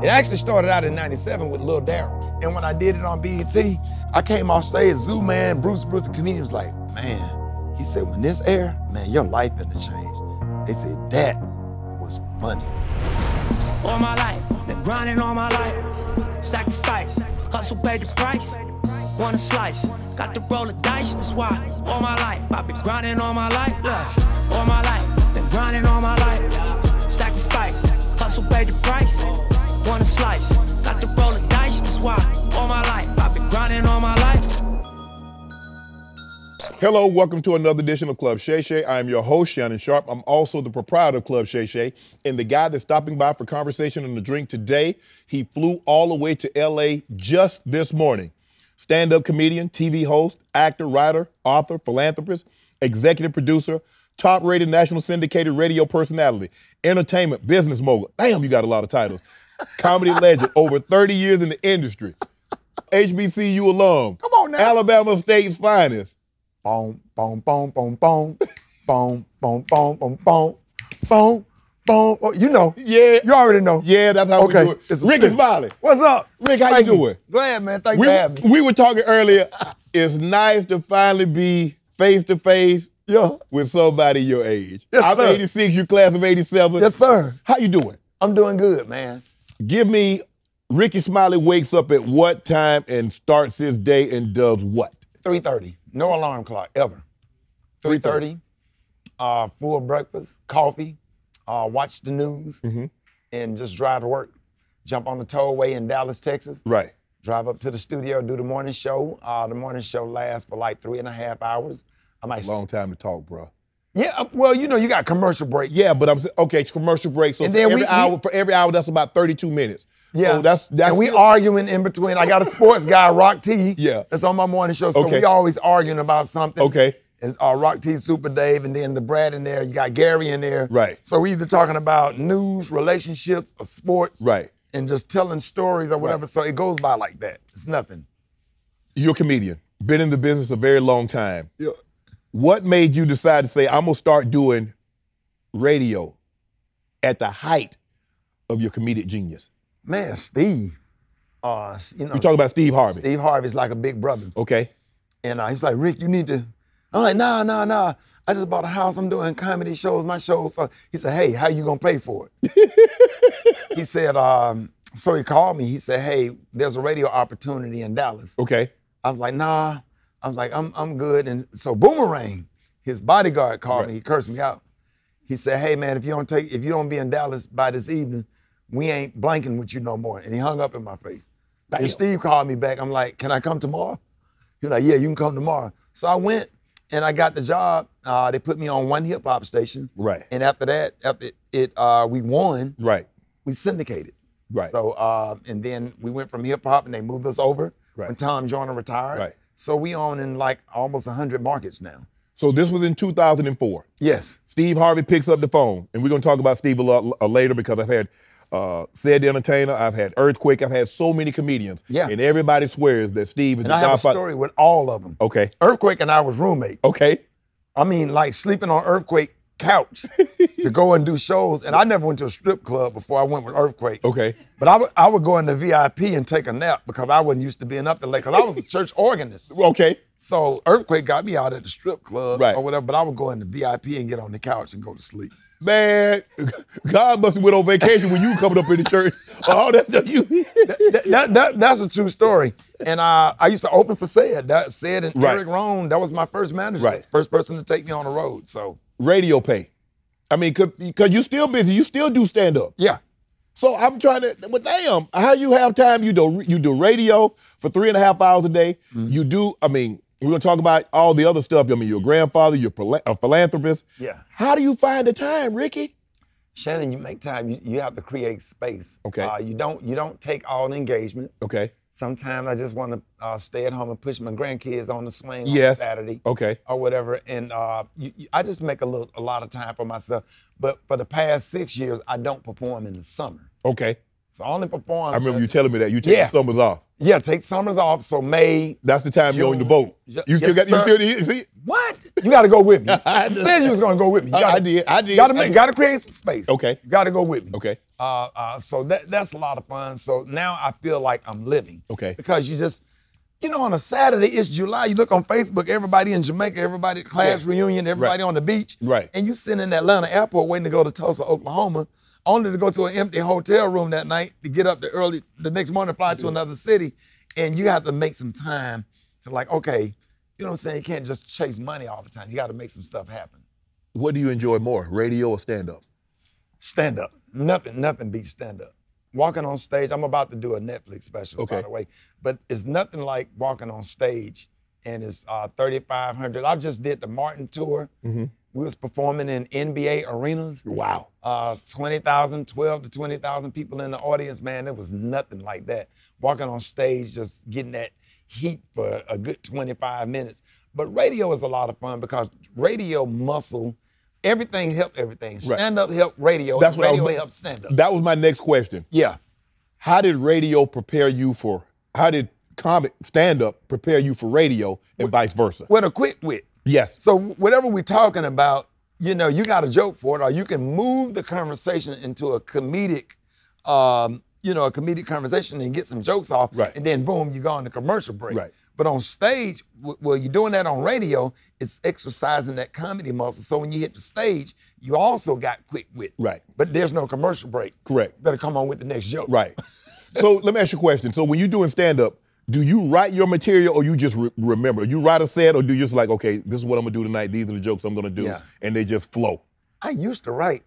It actually started out in '97 with Lil Daryl. And when I did it on BET, I came off stage, Zoo Man, Bruce, the comedian was like, man, he said, when this air, man, your life finna change. They said, that was funny. All my life, been grinding all my life. Sacrifice, hustle paid the price. Want a slice, got to roll the dice, that's why. All my life, I've been grinding all my life. Look, all my life, been grinding all my life. Sacrifice, hustle paid the price. Want a slice, got to roll the dice, that's why. All my life, I've been grinding all my life. Hello, welcome to another edition of Club Shay Shay. I am your host, Shannon Sharpe. I'm also the proprietor of Club Shay Shay and the guy that's stopping by for conversation and a drink today. He flew all the way to LA just this morning. Stand-up comedian, TV host, actor, writer, author, philanthropist, executive producer, top-rated national syndicated radio personality, entertainment, business mogul. Damn, you got a lot of titles. Comedy legend, over 30 years in the industry. HBCU alum. Come on now. Alabama State's finest. Boom, boom, boom, boom, boom, boom, boom, boom, boom, boom, boom, boom. You know. Yeah. You already know. Yeah, that's how we do it. Rickey Smiley. What's up? Rick, how you doing? Glad, man. Thanks for having me. We were talking earlier. It's nice to finally be face-to-face with somebody your age. Yes, I'm sir. 86, you class of 87. Yes, sir. How you doing? I'm doing good, man. Give me, Rickey Smiley wakes up at what time and starts his day and does what? 3:30. No alarm clock, ever. 3:30. Full breakfast, coffee, watch the news, and just drive to work. Jump on the tollway in Dallas, Texas. Right. Drive up to the studio, do the morning show. The morning show lasts for like 3.5 hours. Long time to talk, bro. Yeah, well, you know, you got commercial break. Yeah, but it's commercial break. So And for then every hour, that's about 32 minutes. Yeah, So that's and we arguing in between. I got a sports guy, Rock T. Yeah. That's on my morning show. So Okay. we always arguing about something. Okay. And Rock T, Super Dave, and then the Brad in there. You got Gary in there. Right. So we either talking about news, relationships, or sports. Right. And just telling stories or whatever. Right. So it goes by like that. It's nothing. You're a comedian. Been in the business a very long time. Yeah. What made you decide to say, I'm going to start doing radio at the height of your comedic genius? Man, Steve. You talk about Steve Harvey. Steve Harvey's like a big brother. Okay. And he's like, Rick, you need to. I'm like, nah. I just bought a house. I'm doing comedy shows, my shows. So he said, hey, how you gonna pay for it? He said, so he called me. He said, hey, there's a radio opportunity in Dallas. Okay. I was like, nah. I was like, I'm good. And so Boomerang, his bodyguard, called me. He cursed me out. He said, hey man, if you don't be in Dallas by this evening, we ain't blanking with you no more. And he hung up in my face. And Steve called me back. I'm like, can I come tomorrow? He was like, yeah, you can come tomorrow. So I went and I got the job. They put me on one hip hop station. Right. And after that, we won. Right. We syndicated. Right. So and then we went from hip hop and they moved us over when Tom Joyner retired. Right. So we own in like almost 100 markets now. So this was in 2004. Yes. Steve Harvey picks up the phone, and we're going to talk about Steve a lot later because I've had Said the Entertainer, I've had Earthquake, I've had so many comedians. Yeah. And everybody swears that Steve is And the I have a godfather. story with all of them. Okay. Earthquake and I was roommates. Okay. I mean, like sleeping on Earthquake couch to go and do shows. And I never went to a strip club before I went with Earthquake. Okay. But I would go in the VIP and take a nap because I wasn't used to being up that late because I was a church organist. Okay. So Earthquake got me out at the strip club Right. or whatever, but I would go in the VIP and get on the couch and go to sleep. Man, God must have went on vacation when you coming up in the church. Oh, that's That's a true story. And I used to open for Said and Right. Eric Rohn. That was my first manager. Right. First person to take me on the road. So radio pay. I mean, because you're still busy. You still do stand-up. yeah. So I'm trying to, but damn, how you have time? You do radio for 3.5 hours a day. You do, I mean, we're going to talk about all the other stuff. I mean, you're a grandfather, you're a philanthropist. Yeah. How do you find the time, Rickey? Shannon, you make time. You have to create space. Okay. You don't take all the engagements. Okay. Sometimes I just want to stay at home and push my grandkids on the swing Yes. on Saturday. Okay. Or whatever. And I just make a lot of time for myself. But for the past 6 years, I don't perform in the summer. Okay. So I only perform. I remember you telling me that. You take the summers off. Yeah, take summers off. So May. That's the time you're on the boat. You see? What? You got to go with me. You said you was going to go with me. I did. Got to create some space. Okay. You got to go with me. Okay. So that's a lot of fun. So now I feel like I'm living. Okay. Because you just, on a Saturday, it's July. You look on Facebook, everybody in Jamaica, everybody at class reunion, everybody on the beach. Right. And you sitting in the Atlanta airport waiting to go to Tulsa, Oklahoma, only to go to an empty hotel room that night to get up the next morning, fly to another city. And you have to make some time to like, okay, you know what I'm saying? You can't just chase money all the time. You got to make some stuff happen. What do you enjoy more, radio or stand-up? Stand-up. Nothing beats stand-up. Walking on stage, I'm about to do a Netflix special, by the way, but it's nothing like walking on stage and it's 3,500. I just did the Martin tour. We was performing in NBA arenas. Wow. 20,000, 12 to 20,000 people in the audience, man, it was nothing like that. Walking on stage, just getting that heat for a good 25 minutes. But radio is a lot of fun because radio muscle, everything helped everything. Stand-up helped radio, That's what radio helped stand-up. That was my next question. Yeah. How did how did stand-up prepare you for radio and vice versa? With a quick wit. Yes. So whatever we're talking about, you got a joke for it, or you can move the conversation into a comedic, a comedic conversation and get some jokes off, and then boom, you go on the commercial break. Right. But on stage, well, you're doing that on radio, it's exercising that comedy muscle. So when you hit the stage, you also got quick wit. Right. But there's no commercial break. Correct. Better come on with the next joke. Right. So let me ask you a question. So when you're doing stand-up, do you write your material or you just remember? You write a set or do you just like, okay, this is what I'm gonna do tonight, these are the jokes I'm gonna do, and they just flow? I used to write,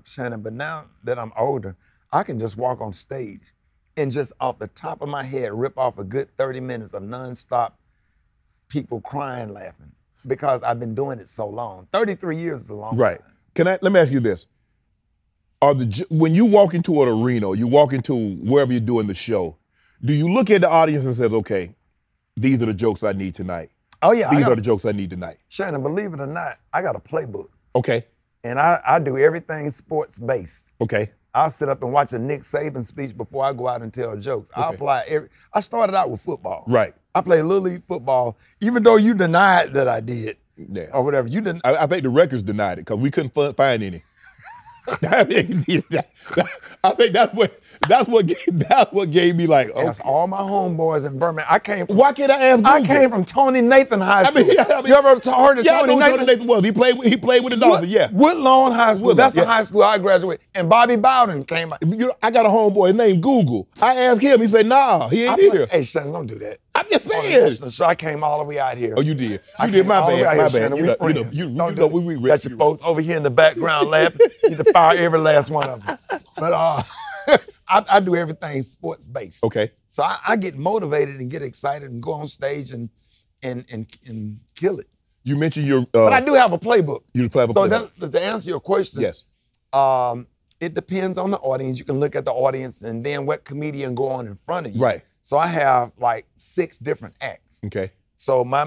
Shannon, but now that I'm older, I can just walk on stage and just off the top of my head, rip off a good 30 minutes of nonstop people crying, laughing, because I've been doing it so long. 33 years is a long time. Let me ask you this. When you walk into an arena, or you walk into wherever you're doing the show, do you look at the audience and says, okay, these are the jokes I need tonight? Oh yeah. These are the jokes I need tonight. Shannon, believe it or not, I got a playbook. Okay. And I do everything sports-based. Okay. I'll sit up and watch a Nick Saban speech before I go out and tell jokes. I started out with football. Right. I played Little League football, even though you denied that I did, or whatever. You didn't. I think the records denied it because we couldn't find any. I think that's what gave me like. Okay. That's all my homeboys in Birmingham. Why can't I ask Google? I came from Tony Nathan High School. You ever heard of Tony Nathan? Tony Nathan was. He played with the Dolphins. Yeah. Woodlawn High School. That's the high school I graduated. And Bobby Bowden came out. I got a homeboy named Google. I asked him. He said, "Nah, he ain't here." Hey, Shannon, don't do that. I'm just saying. So I came all the way out here. Oh, you did. You did. My bad. We got your folks over here in the background laughing. You need to fire every last one of them. But I do everything sports based. Okay. So I get motivated and get excited and go on stage and kill it. You mentioned your. But I do have a playbook. You have a playbook. So to answer your question, yes. It depends on the audience. You can look at the audience and then what comedian go on in front of you. Right. So I have like 6 different acts. Okay. So my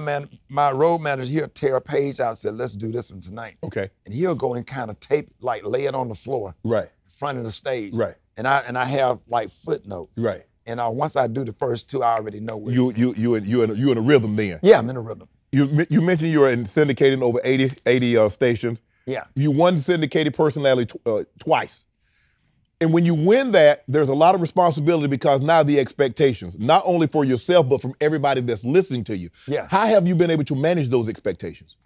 road manager, he'll tear a page out and say, let's do this one tonight. Okay. And he'll go and kind of tape, like lay it on the floor. Right. In front of the stage. Right. And I have like footnotes. Right. And once I do the first 2, I already know where you in a rhythm then. Yeah, I'm in a rhythm. You mentioned you were in syndicated over 80 stations. Yeah. You won syndicated personality twice. And when you win that, there's a lot of responsibility because now the expectations, not only for yourself, but from everybody that's listening to you. Yeah. How have you been able to manage those expectations?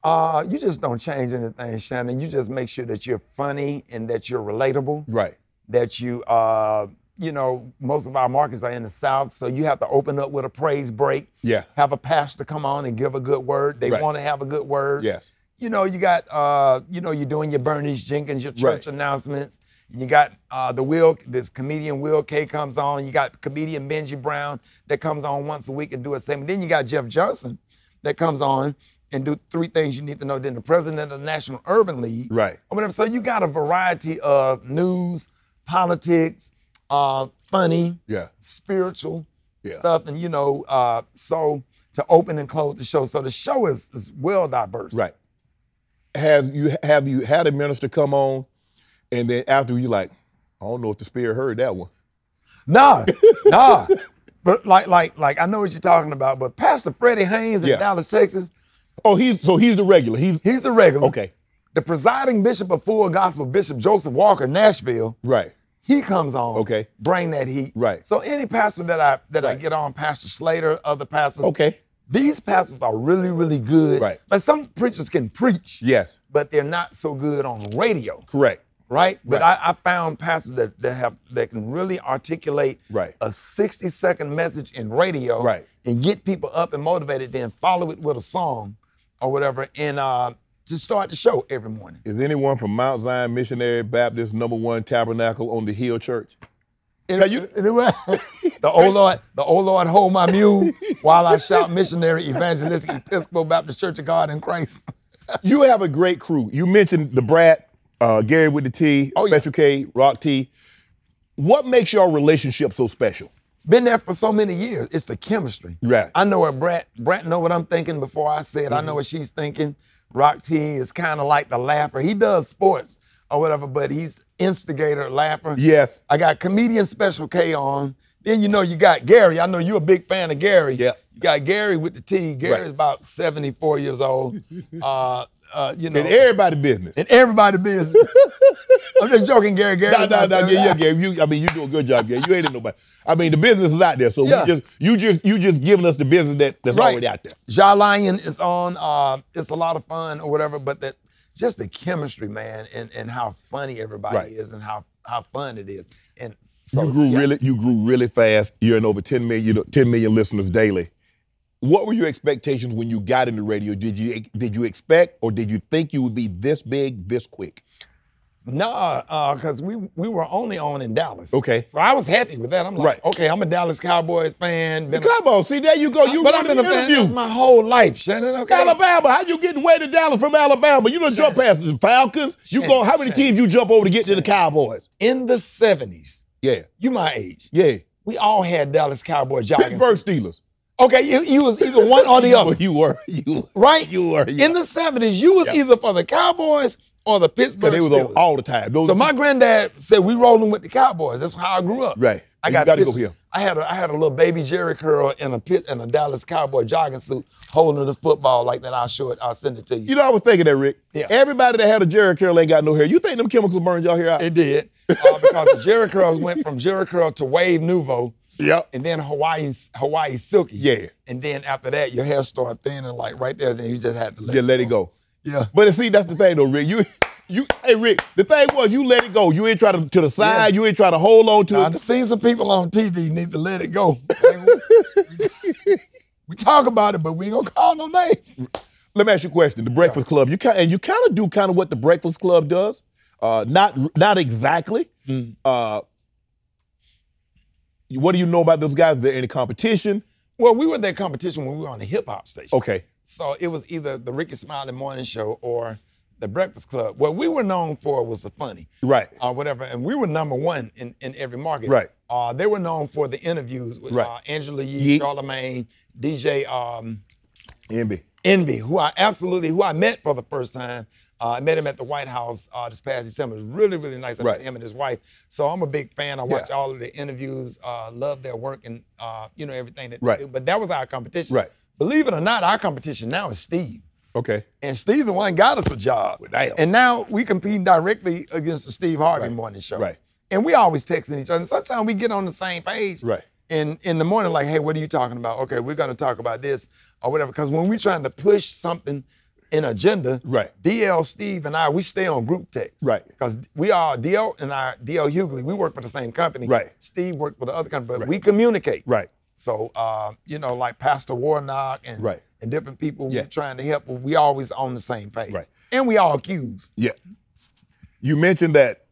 You just don't change anything, Shannon. You just make sure that you're funny and that you're relatable. Right. That you, most of our markets are in the South, so you have to open up with a praise break. Yeah. Have a pastor come on and give a good word. They want to have a good word. Yes. You got, you're doing your Bernice Jenkins, your church announcements. You got this comedian Will K comes on. You got comedian Benji Brown that comes on once a week and do a segment. Then you got Jeff Johnson that comes on and do 3 things you need to know. Then the president of the National Urban League. Right. Or whatever. So you got a variety of news, politics, funny, spiritual stuff, and so to open and close the show. So the show is well diverse. Right. Have you had a minister come on? And then after you like, I don't know if the Spirit heard that one. Nah. But like I know what you're talking about. But Pastor Freddie Haynes in Dallas, Texas. Oh, he's the regular. He's the regular. Okay. The presiding bishop of Full Gospel, Bishop Joseph Walker, Nashville. Right. He comes on. Okay. Bring that heat. Right. So any pastor that I get on, Pastor Slater, other pastors. Okay. These pastors are really, really good. Right. But some preachers can preach. Yes. But they're not so good on radio. Correct. Right? But Right. I found pastors that can really articulate Right. a 60-second message in radio. Right. And get people up and motivated, then follow it with a song or whatever, and to start the show every morning. Is anyone from Mount Zion Missionary Baptist #1 Tabernacle on the Hill Church? The old Lord hold my mule while I shout missionary evangelistic Episcopal Baptist Church of God in Christ. You have a great crew. You mentioned the Brat, Gary with the T, Special K, Rock T. What makes your relationship so special? Been there for so many years. It's the chemistry. Right. I know what Brat know what I'm thinking before I say it. I know what she's thinking. Rock T is kind of like the laugher. He does sports or whatever, but he's instigator, laugher. Yes. I got comedian Special K on. Then you got Gary. I know you're a big fan of Gary. Yeah. You got Gary with the T. Gary's Right. about 74 years old. In everybody's business. In everybody's business. I'm just joking, Gary. Gary. Yeah, Gary. You do a good job, Gary. You ain't in nobody. I mean, the business is out there, so Yeah. you just giving us the business that's Right. already out there. Ja Lion is on. It's a lot of fun or whatever, but just the chemistry, man, and how funny everybody Right. is and how fun it is. And so You grew really fast. You're in over 10 million listeners daily. What were your expectations when you got into radio? Did you expect or did you think you would be this big, this quick? No, because we were only on in Dallas. Okay. So I was happy with that. I'm like, Right. okay, I'm a Dallas Cowboys fan. Come on, see, there you go. You but I've running been a the fan interview. that's my whole life, Shannon. Okay. Alabama, how you getting way to Dallas from Alabama? You done jump past the Falcons. How many teams you jump over to get to the Cowboys? In the 70s, Yeah. you my age. Yeah. We all had Dallas Cowboy jogging. Pittsburgh Steelers. Okay, you was either one or the other. You were. Right? You were. Yeah. In the 70s, you was either for the Cowboys or the Pittsburgh They was Steelers. on all the time. So my granddad said we rolling with the Cowboys. That's how I grew up. Right. I You got gotta go pictures. here. I had a little baby Jerry curl in a Dallas Cowboy jogging suit holding the football like that. I'll send it to you. You know, I was thinking that, Rick. Yeah. Everybody that had a Jerry curl ain't got no hair. You think them chemicals burned y'all hair out? It did. Because the Jerry curls went from Jerry curl to Wave Nouveau. Yep. And then Hawaii Silky. Yeah. And then after that, your hair started thinning like right there. Then you just had to Let it go. Yeah. But see, that's the thing though, Rick. Hey Rick, the thing was you let it go. You ain't try to the side. Yeah. You ain't try to hold on to I've it. seen some people on TV need to let it go. We talk about it, but we ain't gonna call no names. Let me ask you a question. The Breakfast Club, you kind of do what the Breakfast Club does. Not exactly. What do you know about those guys? Is there any competition? Well, we were their competition when we were on the hip hop station. Okay. So it was either the Rickey Smiley Morning Show or the Breakfast Club. What we were known for was the funny. Right. Or whatever. And we were #1 in every market. Right. They were known for the interviews with Right. Angela Yee, Yeet. Charlamagne, DJ Envy. who I met for the first time. I met him at the White House this past December. It was really, really nice. I met Right. him and his wife. So I'm a big fan. I watch Yeah. all of the interviews, love their work and everything that Right. they do. But that was our competition. Right. Believe it or not, our competition now is Steve. Okay. And Steve the one got us a job. Well, damn. And now we competing directly against the Steve Harvey Right. Morning Show. Right. And we always texting each other. And sometimes we get on the same page. Right. In the morning, like, hey, what are you talking about? Okay, we're gonna talk about this or whatever. Because when we're trying to push something in agenda, Right. DL, Steve, and I, we stay on group text. Right. Because we are DL and DL Hughley, we work for the same company. Right. Steve worked for the other company, but Right. we communicate. Right. So like Pastor Warnock and Right. and different people Yeah. we're trying to help, we always on the same page. Right. And we all accused. Yeah. You mentioned that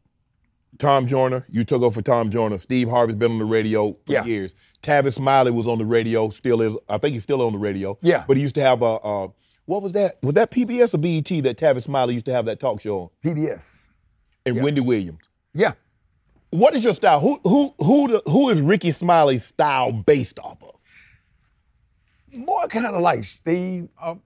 Tom Joyner, you took over for Tom Joyner. Steve Harvey's been on the radio for Yeah. years. Tavis Smiley was on the radio, still is. I think he's still on the radio. Yeah. But he used to have what was that? Was that PBS or BET that Tavis Smiley used to have that talk show on? PBS. And Wendy Williams. Yeah. What is your style? Who is Rickey Smiley's style based off of? More kind of like Steve or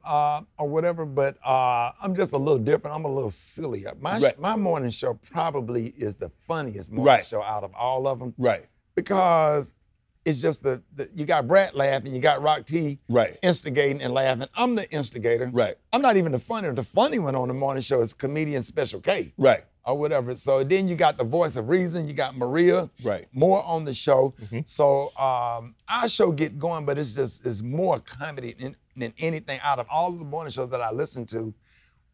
whatever, but I'm just a little different. I'm a little sillier. My morning show probably is the funniest morning Right. show out of all of them. Right. Because It's just you got Brad laughing, you got Rock T Right. instigating and laughing. I'm the instigator. Right. I'm not even the funny. The funny one on the morning show is comedian Special K. Right. Or whatever. So then you got the voice of reason. You got Maria. Right. More on the show. So our show get going, but it's more comedy than anything out of all of the morning shows that I listen to.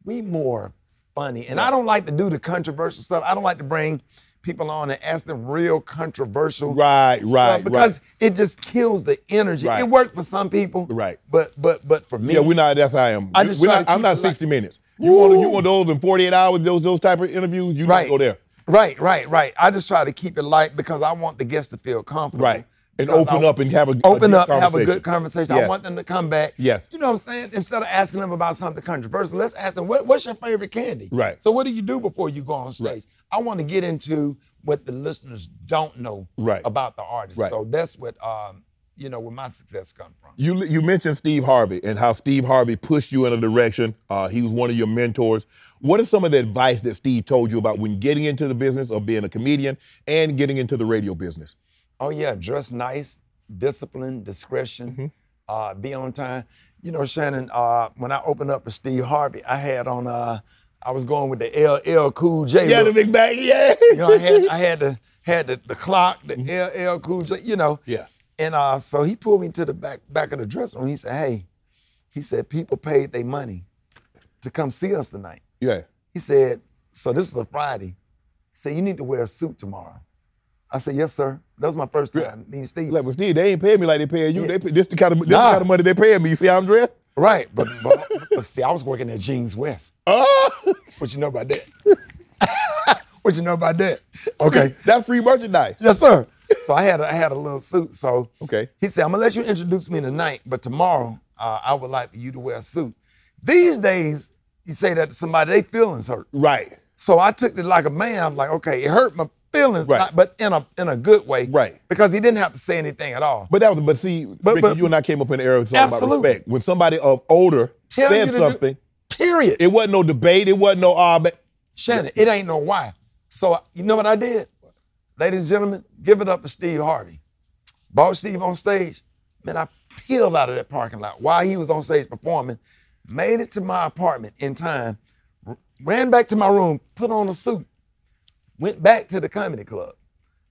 We more funny. And I don't like to do the controversial stuff. I don't like to bring people on and ask them real controversial stuff because it just kills the energy. It worked for some people. Right. But for me. Yeah, we're not, that's how I am. I'm not 60 minutes. You want those in 48 hours, those type of interviews, you don't go there. Right. I just try to keep it light because I want the guests to feel comfortable. Right. And open up and have a good conversation. Yes. I want them to come back. Yes. You know what I'm saying? Instead of asking them about something controversial, let's ask them, what's your favorite candy? Right. So what do you do before you go on stage? Right. I want to get into what the listeners don't know about the artist. Right. So that's what where my success comes from. You mentioned Steve Harvey and how Steve Harvey pushed you in a direction. He was one of your mentors. What is some of the advice that Steve told you about when getting into the business of being a comedian and getting into the radio business? Oh yeah, dress nice, discipline, discretion, be on time. You know, Shannon, when I opened up for Steve Harvey, I had on I was going with the LL Cool J. Yeah, the big bag, yeah. You know, I had the clock, the LL Cool J, you know. Yeah. And so he pulled me to the back of the dressing room. He said, hey, people paid their money to come see us tonight. Yeah. He said, so this was a Friday. He said, you need to wear a suit tomorrow. I said, yes, sir. That was my first time meeting Steve. Like, well, Steve, they ain't paying me like they paying you. Yeah. This the kind of money they paying me. You see how I'm dressed? Right, but see, I was working at Jeans West. Oh! What you know about that? What you know about that? Okay. That's free merchandise. Yes, sir. So I had a little suit. So okay. He said, I'm gonna let you introduce me tonight, but tomorrow I would like for you to wear a suit. These days, you say that to somebody, they feelings hurt. Right. So I took it like a man. I'm like, okay, it hurt my feelings, but in a good way. Right. Because he didn't have to say anything at all. But Ricky, you and I came up in the era talking about respect. When somebody of older said something, period. It wasn't no debate. It wasn't no Shannon, it ain't no why. So you know what I did? Ladies and gentlemen, give it up for Steve Harvey. Brought Steve on stage. Man, I peeled out of that parking lot while he was on stage performing, made it to my apartment in time, ran back to my room, put on a suit, went back to the comedy club.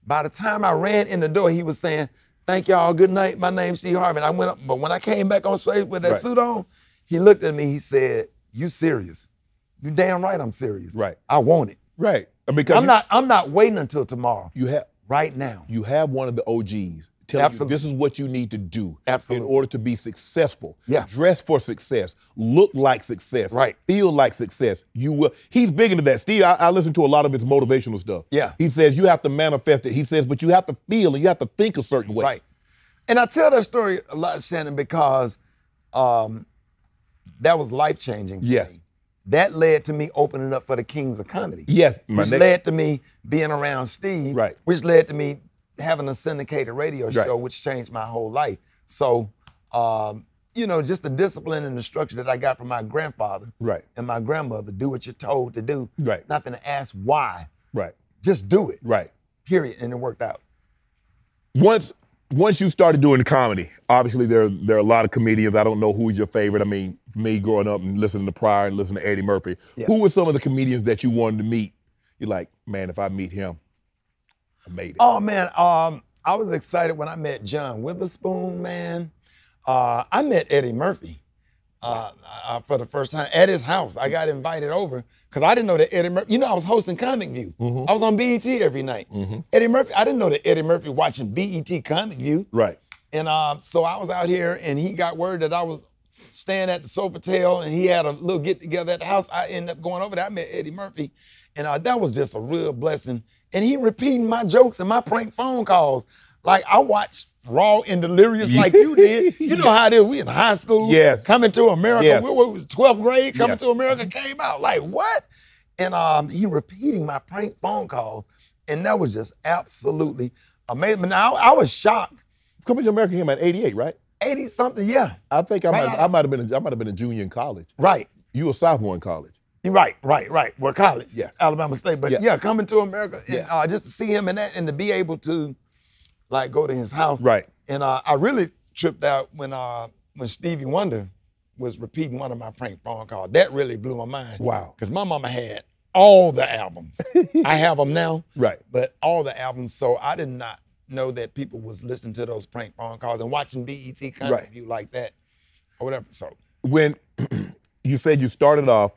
By the time I ran in the door, he was saying, thank y'all, good night, my name's Steve Harvey. And I went up, but when I came back on stage with that suit on, he looked at me, he said, you serious? You damn right I'm serious. Right. I want it. Right. Because I'm not waiting until tomorrow. Right now. You have one of the OGs telling you this is what you need to do in order to be successful. Yeah. Dress for success. Look like success. Right. Feel like success. You will. He's big into that. Steve, I listen to a lot of his motivational stuff. Yeah. He says you have to manifest it. He says, but you have to feel and you have to think a certain way. Right. And I tell that story a lot, Shannon, because that was life-changing for me. That led to me opening up for the Kings of Comedy. Yes. Which led to me being around Steve. Right. Which led to me having a syndicated radio show, which changed my whole life. So, just the discipline and the structure that I got from my grandfather and my grandmother, do what you're told to do. Right. Nothing to ask why. Right. Just do it. Right. Period. And it worked out. Once you started doing comedy, obviously there are a lot of comedians. I don't know who's your favorite. I mean, for me growing up and listening to Pryor and listening to Eddie Murphy, who were some of the comedians that you wanted to meet? You're like, man, if I meet him, I made it. Oh man, I was excited when I met John Witherspoon, man. I met Eddie Murphy for the first time at his house. I got invited over because I didn't know that Eddie Murphy, I was hosting Comic View. I was on BET every night. Eddie Murphy, I didn't know that Eddie Murphy watching BET Comic View. Right. And so I was out here and he got word that I was staying at the Sofitel and he had a little get together at the house. I ended up going over there. I met Eddie Murphy and that was just a real blessing. And he repeating my jokes and my prank phone calls. Like I watched Raw and Delirious like you did. You know how it is. We in high school. Yes. Coming to America. Yes. We were 12th grade. Coming to America came out. Like what? And he repeating my prank phone calls. And that was just absolutely amazing. Now I was shocked. Coming to America came at 88, right? 80 something, yeah. I think I might have been a junior in college. Right. You were a sophomore in college. Right. Well, college. Yes. Alabama State. But yeah, coming to America and just to see him in that and to be able to like go to his house. Right. And I really tripped out when Stevie Wonder was repeating one of my prank phone calls. That really blew my mind. Wow. Because my mama had all the albums. I have them now. Right. But all the albums. So I did not know that people was listening to those prank phone calls and watching BET kind of view like that or whatever. So when you said you started off,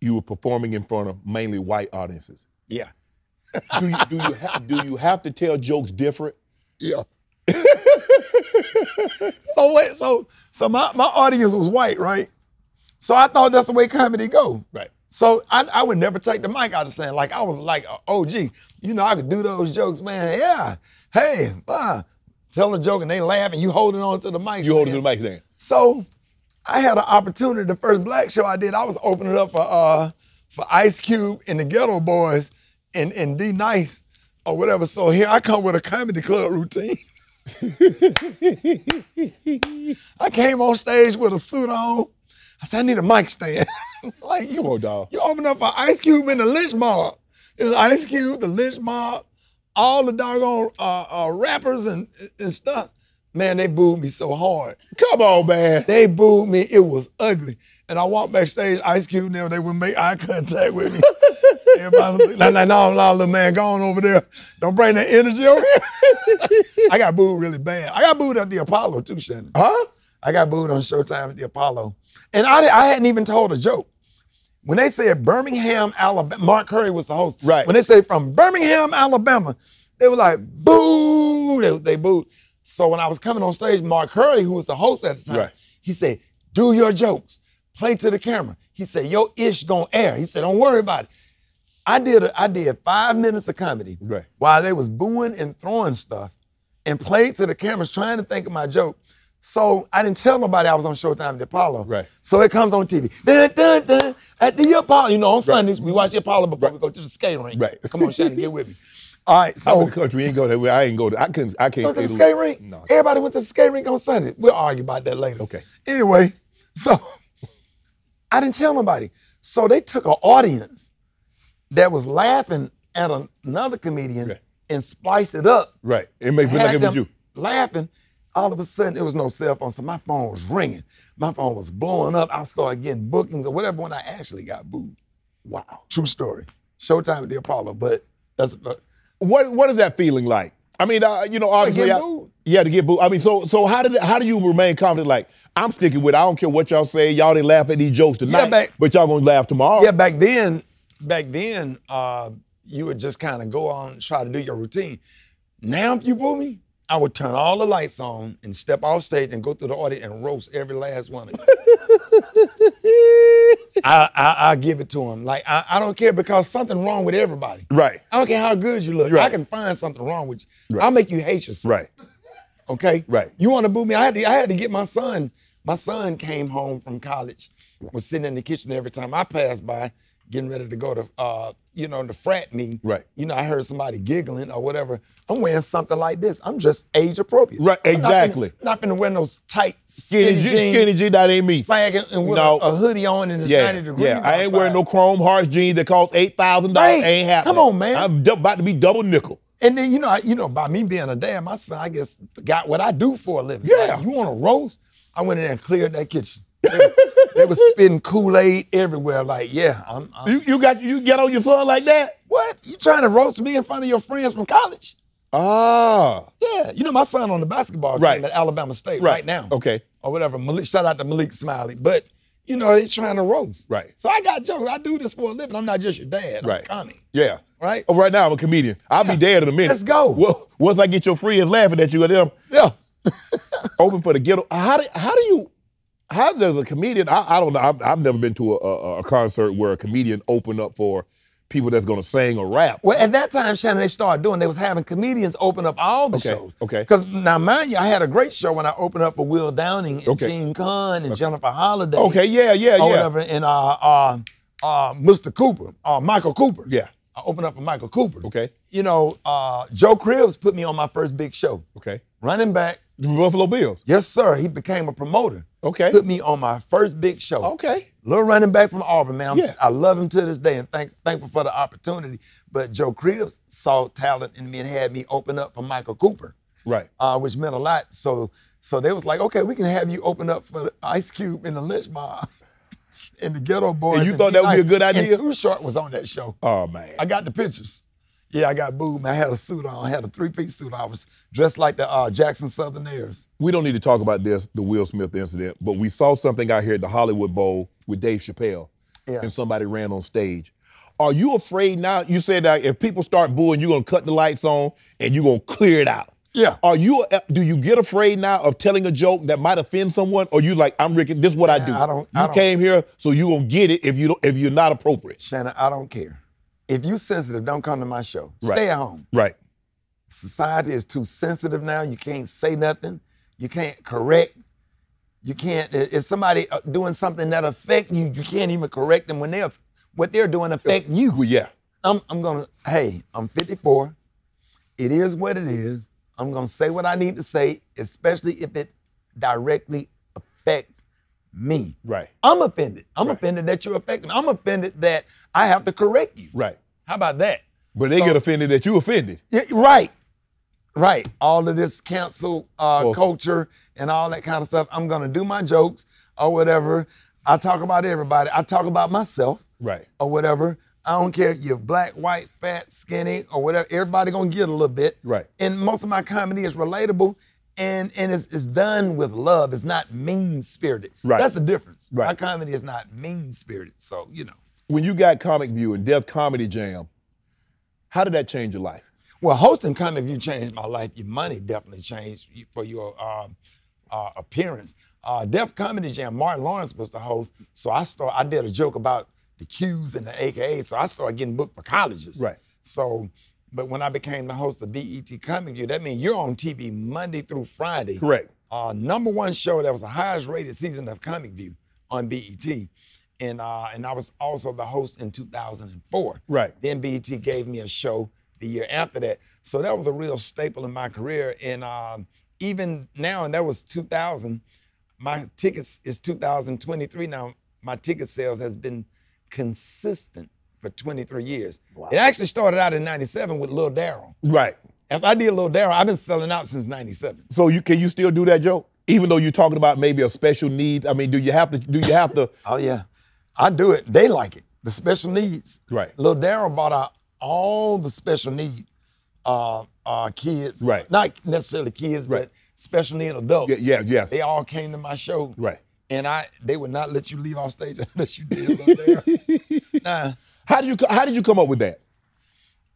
you were performing in front of mainly white audiences. yeah. Do you have to tell jokes different? Yeah. So my audience was white, right? So I thought that's the way comedy go. Right. So I would never take the mic out of saying, like I was like a OG. You know, I could do those jokes, man. Yeah. Hey, tell a joke and they laugh and you holding on to the mic. You holding to the mic then. So I had an opportunity. The first black show I did, I was opening up for Ice Cube and the Ghetto Boys and D Nice or whatever. So here I come with a comedy club routine. I came on stage with a suit on. I said, I need a mic stand. Like, Come on, dog. You open up for Ice Cube and the Lynch Mob. It's Ice Cube, the Lynch Mob, all the doggone rappers and stuff. Man, they booed me so hard. Come on, man. They booed me. It was ugly. And I walked backstage, Ice Cube and them, they would make eye contact with me. Everybody was like, no, little man, go on over there. Don't bring that energy over here. I got booed really bad. I got booed at the Apollo too, Shannon. Huh? I got booed on Showtime at the Apollo. And I hadn't even told a joke. When they said Birmingham, Alabama, Mark Curry was the host. Right. When they say from Birmingham, Alabama, they were like, boo, they booed. So when I was coming on stage, Mark Curry, who was the host at the time, he said, do your jokes, play to the camera. He said, your ish gonna air. He said, don't worry about it. I did 5 minutes of comedy while they was booing and throwing stuff and played to the cameras trying to think of my joke. So I didn't tell nobody I was on Showtime at the Apollo. Right. So it comes on TV. Dun, dun, dun, at the Apollo. You know, on Sundays, we watch the Apollo before we go to the skate rink. Right. Come on, Shannon, get with me. All right, so. I'm in the country, we ain't go there. I ain't go there. I can't Go to stay the skate rink? No. Everybody went to the skate rink on Sunday. We'll argue about that later. Okay. Anyway, so I didn't tell nobody. So they took an audience that was laughing at another comedian and spliced it up. Right. It makes me like it was you. Laughing. All of a sudden, it was no cell phone, so my phone was ringing. My phone was blowing up. I started getting bookings or whatever when I actually got booed. Wow. True story. Showtime at the Apollo, but that's... What is that feeling like? I mean, you know, obviously, to get booed. I mean, so how do you remain confident? Like, I'm sticking with it. I don't care what y'all say. Y'all didn't laugh at these jokes tonight, but y'all gonna laugh tomorrow. Yeah, back then, you would just kind of go on and try to do your routine. Now, if you boo me, I would turn all the lights on and step off stage and go through the audience and roast every last one of you. I give it to them. Like, I don't care because something wrong with everybody. Right. I don't care how good you look. Right. I can find something wrong with you. I'll make you hate yourself. Right. Okay? Right. You want to boo me? I had to get my son. My son came home from college, was sitting in the kitchen every time I passed by, getting ready to go to, the frat meeting. Right. You know, I heard somebody giggling or whatever. I'm wearing something like this. I'm just age appropriate. Right, exactly. I'm not gonna wear those tight skinny jeans. Skinny jeans, that ain't me. Sagging and with a hoodie on and it's 90 degrees Yeah, I ain't outside. wearing no chrome hearts jeans that cost $8,000. Right. Ain't happening. Come on, man. I'm about to be double nickel. And then, by me being a dad, my son, I guess, got what I do for a living. Yeah. Like, you want to roast? I went in there and cleared that kitchen. They was spitting Kool-Aid everywhere. Like, yeah, I'm You get on your son like that? What? You trying to roast me in front of your friends from college? Ah. Yeah. You know my son on the basketball team at Alabama State right now. Okay. Or whatever. Shout out to Rickey Smiley. But, he's trying to roast. Right. So I got jokes. I do this for a living. I'm not just your dad. I'm a comic. Yeah. Right? Oh, right now I'm a comedian. I'll be dead in a minute. Let's go. Well, once I get your friends laughing at you and them. Yeah. Open for the ghetto. How does a comedian, I don't know, I've never been to a concert where a comedian opened up for people that's gonna sing or rap. Well, at that time, Shannon, they was having comedians open up all the shows. Okay. Because now, mind you, I had a great show when I opened up for Will Downing and Gene Kahn and Jennifer Holliday. Okay, yeah. Or whatever, and Mr. Cooper, Michael Cooper. Yeah. I opened up for Michael Cooper. Okay. Joe Cribbs put me on my first big show. Okay. Running back. The Buffalo Bills. Yes, sir. He became a promoter. Okay. Put me on my first big show. Okay. Little running back from Auburn, man. Yeah. I love him to this day and thankful for the opportunity. But Joe Cribbs saw talent in me and had me open up for Michael Cooper. Right. Which meant a lot. So they was like, okay, we can have you open up for the Ice Cube and the Lynch Mob and the Ghetto Boys. And you thought that would be a good idea? And Too Short was on that show. Oh, man. I got the pictures. Yeah, I got booed. I had a suit on. I had a 3-piece suit on. I was dressed like the Jackson Southerners. We don't need to talk about the Will Smith incident, but we saw something out here at the Hollywood Bowl with Dave Chappelle, and somebody ran on stage. Are you afraid now? You said that if people start booing, you're going to cut the lights on and you're going to clear it out. Yeah. Do you get afraid now of telling a joke that might offend someone, or you like, I'm Rickey, this is what I do. You came here, so you're going to get it if you're not appropriate. Shannon, I don't care. If you sensitive, don't come to my show. Stay at home. Right. Society is too sensitive now. You can't say nothing. You can't correct. You can't, if somebody doing something that affect you, you can't even correct them when what they're doing affect you. Well, yeah. I'm hey, I'm 54. It is what it is. I'm gonna say what I need to say, especially if it directly affects me. Right. I'm offended. I'm offended that you're affected. I'm offended that I have to correct you. Right. How about that? But they get offended that you offended. Yeah, right. Right. All of this cancel culture and all that kind of stuff. I'm gonna do my jokes or whatever. I talk about everybody. I talk about myself. Right. Or whatever. I don't care if you're black, white, fat, skinny, or whatever. Everybody gonna get a little bit. Right. And most of my comedy is relatable and it's done with love. It's not mean-spirited. Right. That's the difference. Right. My comedy is not mean-spirited. So, you know. When you got Comic View and Def Comedy Jam, how did that change your life? Well, hosting Comic View changed my life. Your money definitely changed for your appearance. Def Comedy Jam, Martin Lawrence was the host. So I did a joke about the Qs and the AKA, so I started getting booked for colleges. Right. So, but when I became the host of BET Comic View, that means you're on TV Monday through Friday. Correct. #1 show that was the highest rated season of Comic View on BET. And I was also the host in 2004. Right. Then BET gave me a show the year after that. So that was a real staple in my career. And even now, and that was 2000, my tickets is 2023 now. My ticket sales has been consistent for 23 years. Wow. It actually started out in 97 with Lil Darryl. Right. If I did Lil Darryl, I've been selling out since 97. So can you still do that joke? Even though you're talking about maybe a special needs? I mean, do you have to? Oh yeah, I do it. They like it. The special needs. Right. Lil Darryl brought out all the special need kids. Right. Not necessarily kids, right. but special need adults. Yes. They all came to my show. Right. And they would not let you leave off stage unless you did Lil Darryl. Nah. How did you come up with that?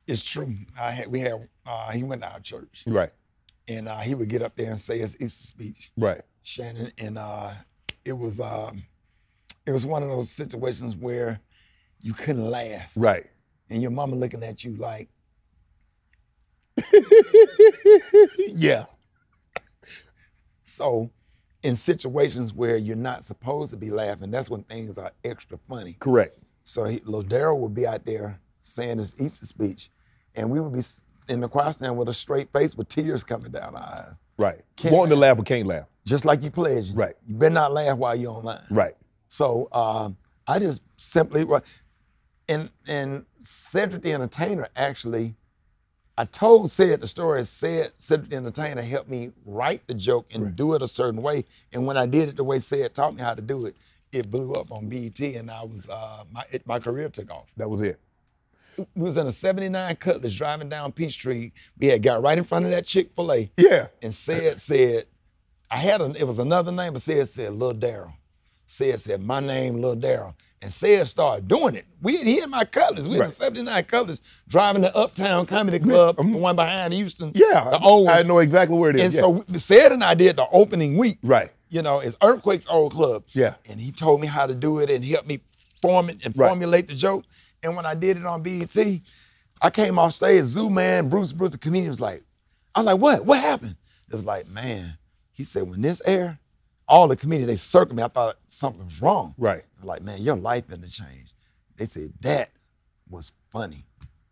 It's true. He went to our church. Right. And he would get up there and say his Easter speech. Right. Shannon, and it was one of those situations where you couldn't laugh. Right. And your mama looking at you like, yeah. So in situations where you're not supposed to be laughing, that's when things are extra funny. Correct. So Lil Darryl would be out there saying his Easter speech, and we would be in the choir stand with a straight face with tears coming down our eyes. Right. Wanting to laugh but can't laugh. Just like you pledged. Right. You better not laugh while you're online. Right. So I just simply, and Cedric the Entertainer actually, I told Ced the story. Cedric the Entertainer helped me write the joke and do it a certain way. And when I did it the way Ced taught me how to do it, it blew up on BET, and I was my career took off. That was it. We was in a 79 Cutlass driving down Peachtree. We had got right in front of that Chick-fil-A. Yeah. And Ced said, it was another name, but Ced said Lil Darryl. Ced said, my name Lil Darryl. And Ced started doing it. He had my Cutlass. We were in 79 Cutlass driving to Uptown Comedy Club, the one behind Houston. Yeah, the old one. I know exactly where it is. And so Ced and I did the opening week. Right. You know, it's Earthquake's old club. Yeah. And he told me how to do it and helped me form it and formulate the joke. And when I did it on BET, I came off stage, Zoo Man, Bruce, the comedian was like, I'm like, what? What happened? It was like, man, he said, when this air, all the comedians, they circled me. I thought something was wrong. Right. I was like, man, your life didn't change. They said, that was funny.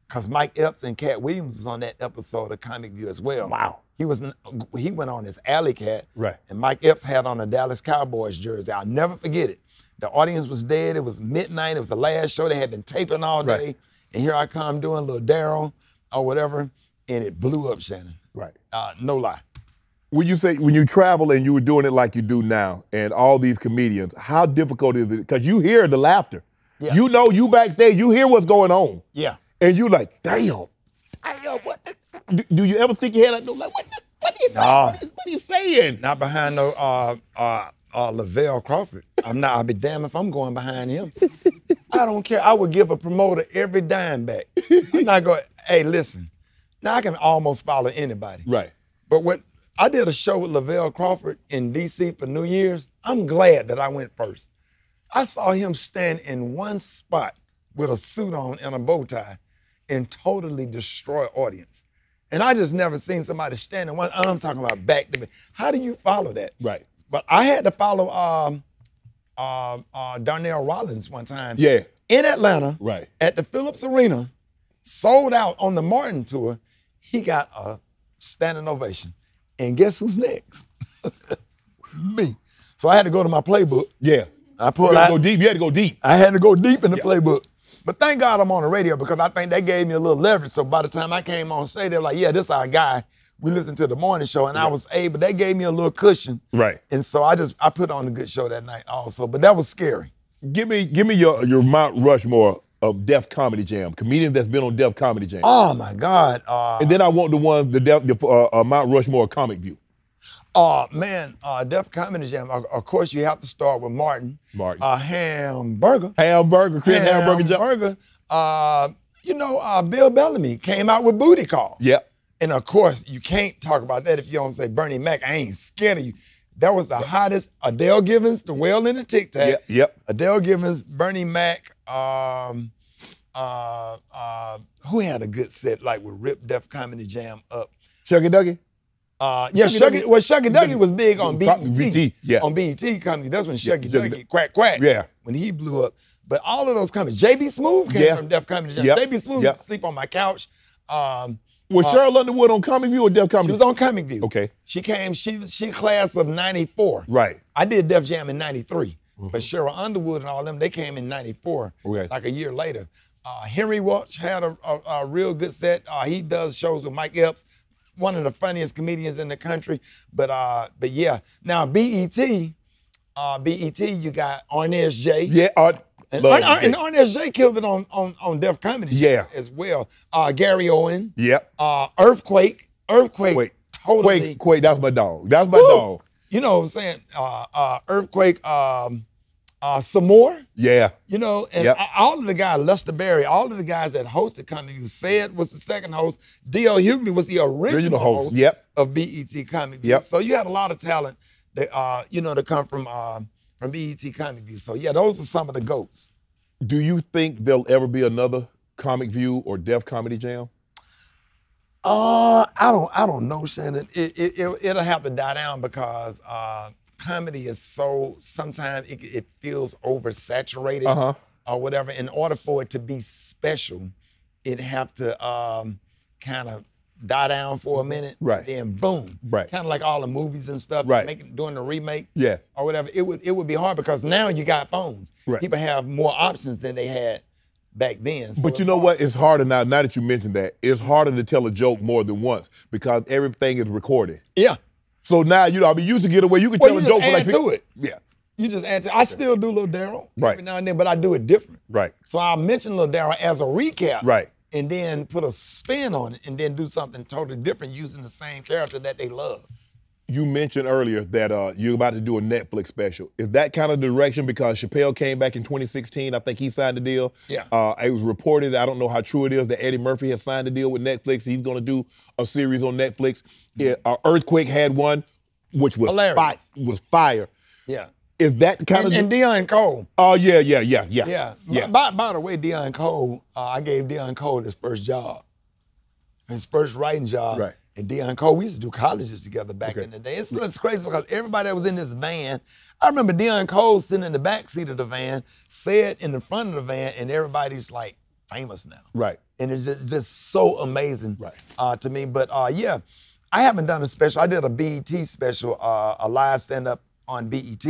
Because Mike Epps and Cat Williams was on that episode of Comic View as well. Wow. He went on as Alley Cat. Right. And Mike Epps had on a Dallas Cowboys jersey. I'll never forget it. The audience was dead. It was midnight. It was the last show. They had been taping all day. Right. And here I come doing Lil Darryl or whatever, and it blew up, Shannon. Right. No lie. When you travel and you were doing it like you do now, and all these comedians, how difficult is it? Because you hear the laughter. Yeah. You know, you backstage, you hear what's going on. Yeah. And you like, damn, what? Do you ever stick your head like, no, like what are you saying? Nah. What are you saying? Not behind no Lavelle Crawford. I'll be damned if I'm going behind him. I don't care. I would give a promoter every dime back. I'm not going, hey, listen. Now I can almost follow anybody. Right. But what I did a show with Lavelle Crawford in DC for New Year's. I'm glad that I went first. I saw him stand in one spot with a suit on and a bow tie and totally destroy audience. And I just never seen somebody stand in one, I'm talking about back to back. How do you follow that? Right. But I had to follow Darnell Rollins one time. Yeah. In Atlanta. Right. At the Phillips Arena, sold out on the Martin tour. He got a standing ovation. And guess who's next? Me. So I had to go to my playbook. Yeah. I pulled You out. had to go deep. I had to go deep in the playbook. But thank God I'm on the radio because I think that gave me a little leverage. So by the time I came on stage, they were like, yeah, this our guy. We listened to the morning show and I was able, that gave me a little cushion. Right. And so I put on a good show that night also. But that was scary. Give me your Mount Rushmore of Def Comedy Jam, comedians that's been on Def Comedy Jam. Oh my God. And then I want the Mount Rushmore Comic View. Def Comedy Jam, of course you have to start with Martin. Hamburger. Chris Hamburger. Bill Bellamy came out with Booty Call. Yep. And of course, you can't talk about that if you don't say Bernie Mac. I ain't scared of you. That was the hottest. Adele Givens, The Whale in the Tic Tac. Yep. Adele Givens, Bernie Mac. Who had a good set like with Rip Def Comedy Jam up? Shucky Ducky? Shucky Ducky was big on BET. Yeah. On BET comedy. That's when Shucky Ducky, Quack Quack. Yeah. When he blew up. But all of those comedies. JB Smooth came from Def Comedy Jam. Yep. JB Smooth used to sleep on my couch. Was Cheryl Underwood on Comic View or Def Comedy? She was on Comic View. Okay. She came, she class of 94. Right. I did Def Jam in 93. But Cheryl Underwood and all them, they came in 94, like a year later. Henry Welch had a real good set. He does shows with Mike Epps, one of the funniest comedians in the country. But yeah, now BET, you got Arnez J. Yeah, and Arnez J killed it on Def Comedy as well. Gary Owen. Yep. Earthquake. Totally. Quake, that's my dog. That's my dog. You know what I'm saying? Earthquake, some more. Yeah. You know, and all of the guys, Lester Berry, all of the guys that hosted Comedy View, Said was the second host. D.L. Hughley was the original host of BET Comedy View. So you had a lot of talent that, to come from BET Comedy View. So yeah, those are some of the GOATs. Do you think there'll ever be another Comic View or Def Comedy Jam? I don't know, Shannon. It'll have to die down because comedy is so, sometimes it feels oversaturated or whatever. In order for it to be special, it'd have to kind of die down for a minute. Right. Then boom. Right. Kind of like all the movies and stuff. Right. Doing the remake. Yes. Or whatever. It would be hard because now you got phones. Right. People have more options than they had back then. So but you know what? It's harder now that you mentioned that. It's harder to tell a joke more than once because everything is recorded. Yeah. So now, you used to get away. You could tell a joke for like... to it. Yeah. You just add to it. I still do Lil Daryl every now and then, but I do it different. Right. So I'll mention Lil Daryl as a recap. Right. And then put a spin on it and then do something totally different using the same character that they love. You mentioned earlier that you're about to do a Netflix special. Is that kind of the direction? Because Chappelle came back in 2016. I think he signed the deal. Yeah. It was reported, I don't know how true it is, that Eddie Murphy has signed a deal with Netflix. He's going to do a series on Netflix. Earthquake had one, which was fire. Yeah. Is that kind of... And Deion Cole. Oh, yeah. By the way, Deion Cole, I gave Deion Cole his first job. His first writing job. Right. And Deion Cole, we used to do colleges together back in the day. It's crazy because everybody that was in this van, I remember Deion Cole sitting in the back seat of the van, Said in the front of the van, and everybody's like famous now. Right. And it's just so amazing to me. But yeah, I haven't done a special. I did a BET special, a live stand-up on BET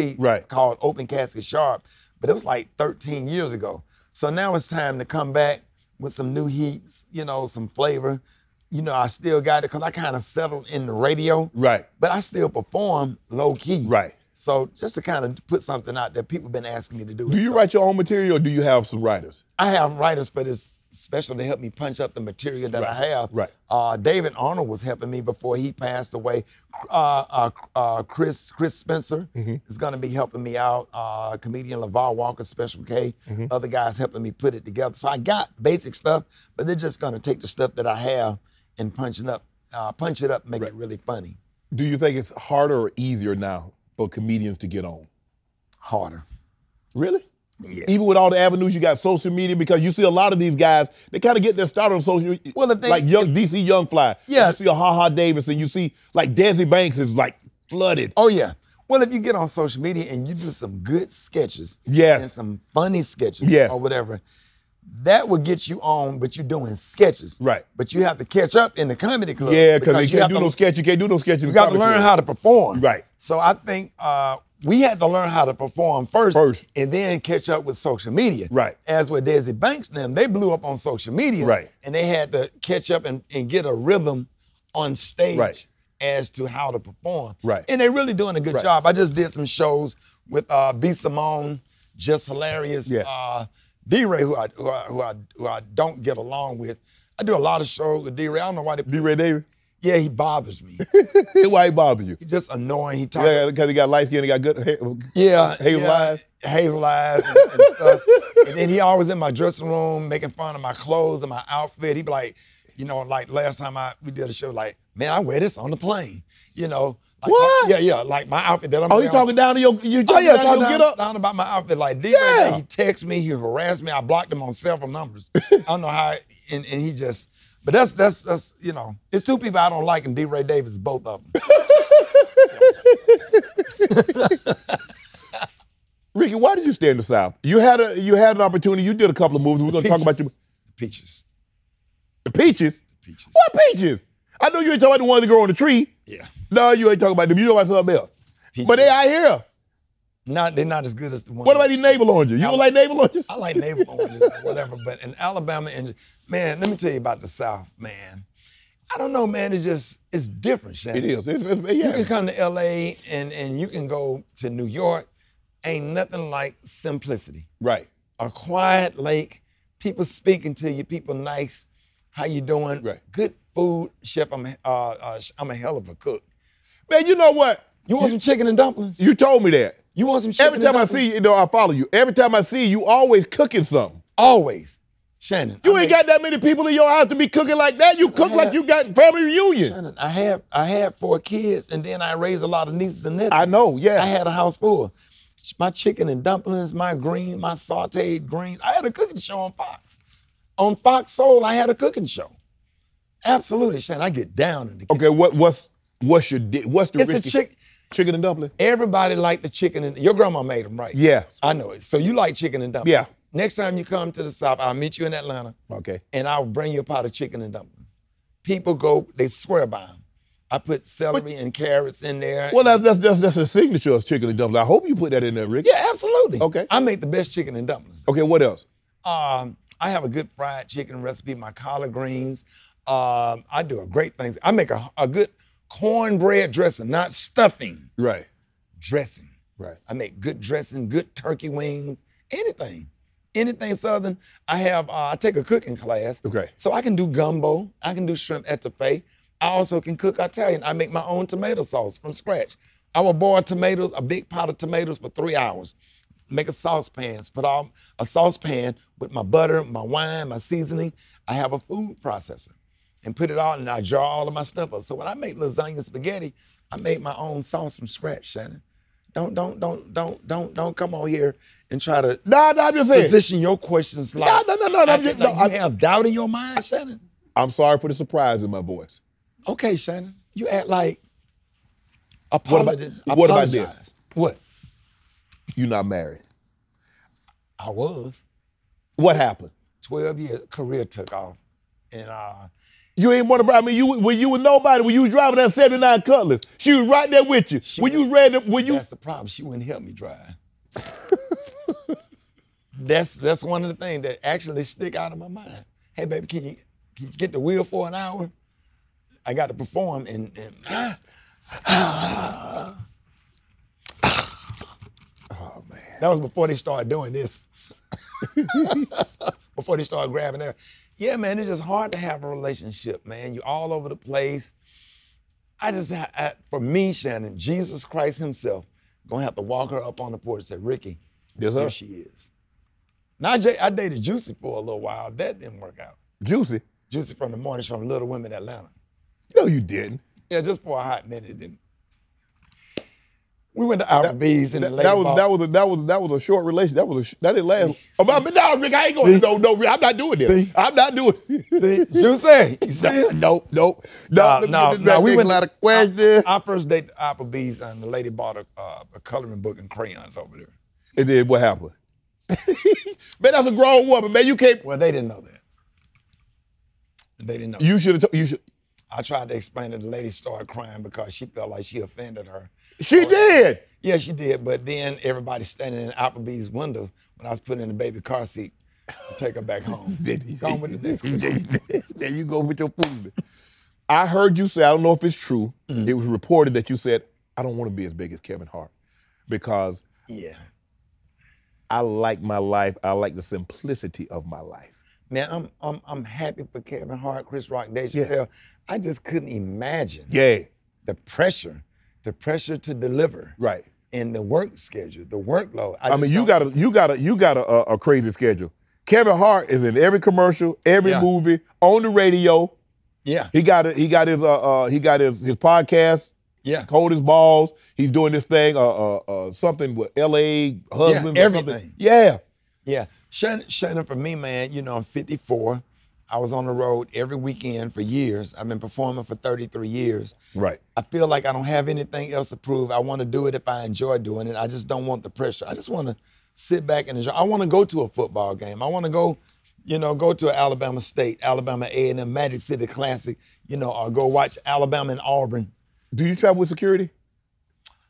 called Open Casket Sharpe, but it was like 13 years ago. So now it's time to come back with some new heats, some flavor, you know, I still got it because I kind of settled in the radio. Right. But I still perform low key. Right. So just to kind of put something out there, people been asking me to do it. Do you write your own material or do you have some writers? I have writers for this special to help me punch up the material that I have. Right. David Arnold was helping me before he passed away. Chris Spencer is going to be helping me out. Comedian LeVar Walker, Special K. Other guys helping me put it together. So I got basic stuff, but they're just going to take the stuff that I have and punch it up, make it really funny. Do you think it's harder or easier now for comedians to get on? Harder. Really? Yeah. Even with all the avenues, you got social media, because you see a lot of these guys, they kind of get their start on social media. Well, the thing, like DC Young Fly. Yeah. You see a Ha Davis, and you see like Desi Banks is like flooded. Oh, yeah. Well, if you get on social media and you do some good sketches, Yes. and some funny sketches, Yes. or whatever, that will get you on, but you're doing sketches. Right. But you have to catch up in the comedy club. Yeah, because you have can't do no sketch. You can't do no sketches. You got to learn how to perform. Right. So I think we had to learn how to perform first, and then catch up with social media. Right. As with Desi Banks and them, they blew up on social media. Right. And they had to catch up and get a rhythm on stage. Right. As to how to perform. Right. And they're really doing a good Right. job. I just did some shows with B. Simone, Just Hilarious, Yeah. D-Ray, who I don't get along with. I do a lot of shows with D-Ray. I don't know why they D-Ray Davis? Yeah, he bothers me. Why he bother you? He's just annoying. He talks. Yeah, because he got light skin, he got good hair. Hazel eyes. Hazel eyes and stuff. And then he always in my dressing room making fun of my clothes and my outfit. He'd be like, you know, like last time we did a show, like, man, I wear this on the plane. You know. Like, What? Yeah, like my outfit that I'm Oh, you talking down to your, get up? Down about my outfit. Like, Yeah. he texts me, he harassed me. I blocked him on several numbers. I don't know how, and he just, but that's you know, it's two people I don't like, and D-Ray Davis is both of them. Rickey, why did you stay in the South? You had an opportunity. You did a couple of movies. We're going to talk about you. Peaches. The Peaches? The Peaches. What Peaches? I know you ain't talking about the ones that grow on the tree. Yeah. No, you ain't talking about them. You know about something else. Peaches. But they out here. They're not as good as the ones. What about these navel oranges? You don't like navel oranges? I like navel oranges, whatever. But in Alabama, and man, let me tell you about the South, man. I don't know, man. It's different, Shannon. It is. Yeah. You can come to LA and you can go to New York. Ain't nothing like simplicity. Right. A quiet lake, people speaking to you, people nice. How you doing? Right. Good food, chef. I'm a hell of a cook. Man, you know what? You want some chicken and dumplings? You told me that. You want some chicken Every time and I dumplings? see you, I follow you. Every time I see you always cooking something. Always. Shannon. You ain't got that many people in your house to be cooking like that. You cook like you got family reunion. Shannon, I had 4 kids, and then I raised a lot of nieces and nephews. I know, yeah. I had a house full. My chicken and dumplings, my sauteed greens. I had a cooking show on Fox. On Fox Soul, I had a cooking show. Absolutely, Shannon. I get down in the kitchen. Okay, what's the It's the chicken and dumpling? Everybody like the chicken and your grandma made them, right? Yeah. I know it. So you like chicken and dumplings. Yeah. Next time you come to the South, I'll meet you in Atlanta. Okay. And I'll bring you a pot of chicken and dumplings. People go, they swear by them. I put celery and carrots in there. Well, that's a signature of chicken and dumpling. I hope you put that in there, Rick. Yeah, absolutely. Okay. I make the best chicken and dumplings. Okay, what else? I have a good fried chicken recipe, my collard greens. I do a great thing. I make a good cornbread dressing, not stuffing. Right. Dressing. Right. I make good dressing, good turkey wings, anything. Anything Southern. I take a cooking class. Okay. So I can do gumbo. I can do shrimp etouffee. I also can cook Italian. I make my own tomato sauce from scratch. I will boil tomatoes, a big pot of tomatoes for 3 hours. Make a saucepan, put on a saucepan with my butter, my wine, my seasoning. I have a food processor and put it all, and I jar all of my stuff up. So when I make lasagna and spaghetti, I make my own sauce from scratch, Shannon. Don't come on here and try to I'm just saying. position your questions like No. you have doubt in your mind, Shannon. I'm sorry for the surprise in my voice. Okay, Shannon. You act like What about this? What? You're not married. I was. What happened? 12 years, career took off. And You ain't want to. I mean, when you were nobody, when you was driving that 79 Cutlass, she was right there with you. That's the problem. She wouldn't help me drive. That's one of the things that actually stick out of my mind. Hey, baby, can you get the wheel for an hour? I got to perform and Oh man. that was before they started doing this. Before they started grabbing there. Yeah, man, it's just hard to have a relationship, man. You're all over the place. For me, Shannon, Jesus Christ himself, gonna have to walk her up on the porch and say, Rickey, Yes, sir. here she is. Now, I dated Juicy for a little while. That didn't work out. Juicy? Juicy from the mornings from Little Women, Atlanta. No, you didn't. Yeah, just for a hot minute, it didn't. We went to Applebee's and That was a short relation. That didn't last. No, Rick, I ain't going. No, Rick, I'm not doing this. I'm not doing it. See, Juicy, you see it? No. No. We went a lot of questions. Our first date to Applebee's, and the lady bought a coloring book and crayons over there. And then what happened? Man, that's a grown woman, man. You can't. Well, they didn't know that. They didn't know. You should have. You should. I tried to explain it. The lady started crying because she felt like she offended her. She did. Yeah, she did. But then everybody standing in Applebee's window when I was putting in the baby car seat to take her back home. Go on with the next question. There you go with your food. I heard you say, I don't know if it's true. Mm-hmm. It was reported that you said, I don't want to be as big as Kevin Hart because Yeah. I like my life. I like the simplicity of my life. Man, I'm happy for Kevin Hart, Chris Rock, Dave Chappelle. I just couldn't imagine the pressure to deliver, Right. and the work schedule, the workload. I mean, you got a crazy schedule. Kevin Hart is in every commercial, every movie, on the radio. Yeah. He got his podcast. Yeah. Cold as balls. He's doing this thing, something with LA husbands. Yeah, or something. everything. Yeah. Yeah. Shannon, for me, man, I'm 54. I was on the road every weekend for years. I've been performing for 33 years. Right. I feel like I don't have anything else to prove. I want to do it if I enjoy doing it. I just don't want the pressure. I just want to sit back and enjoy. I want to go to a football game. I want to go to an Alabama State, Alabama A&M Magic City Classic, or go watch Alabama and Auburn. Do you travel with security?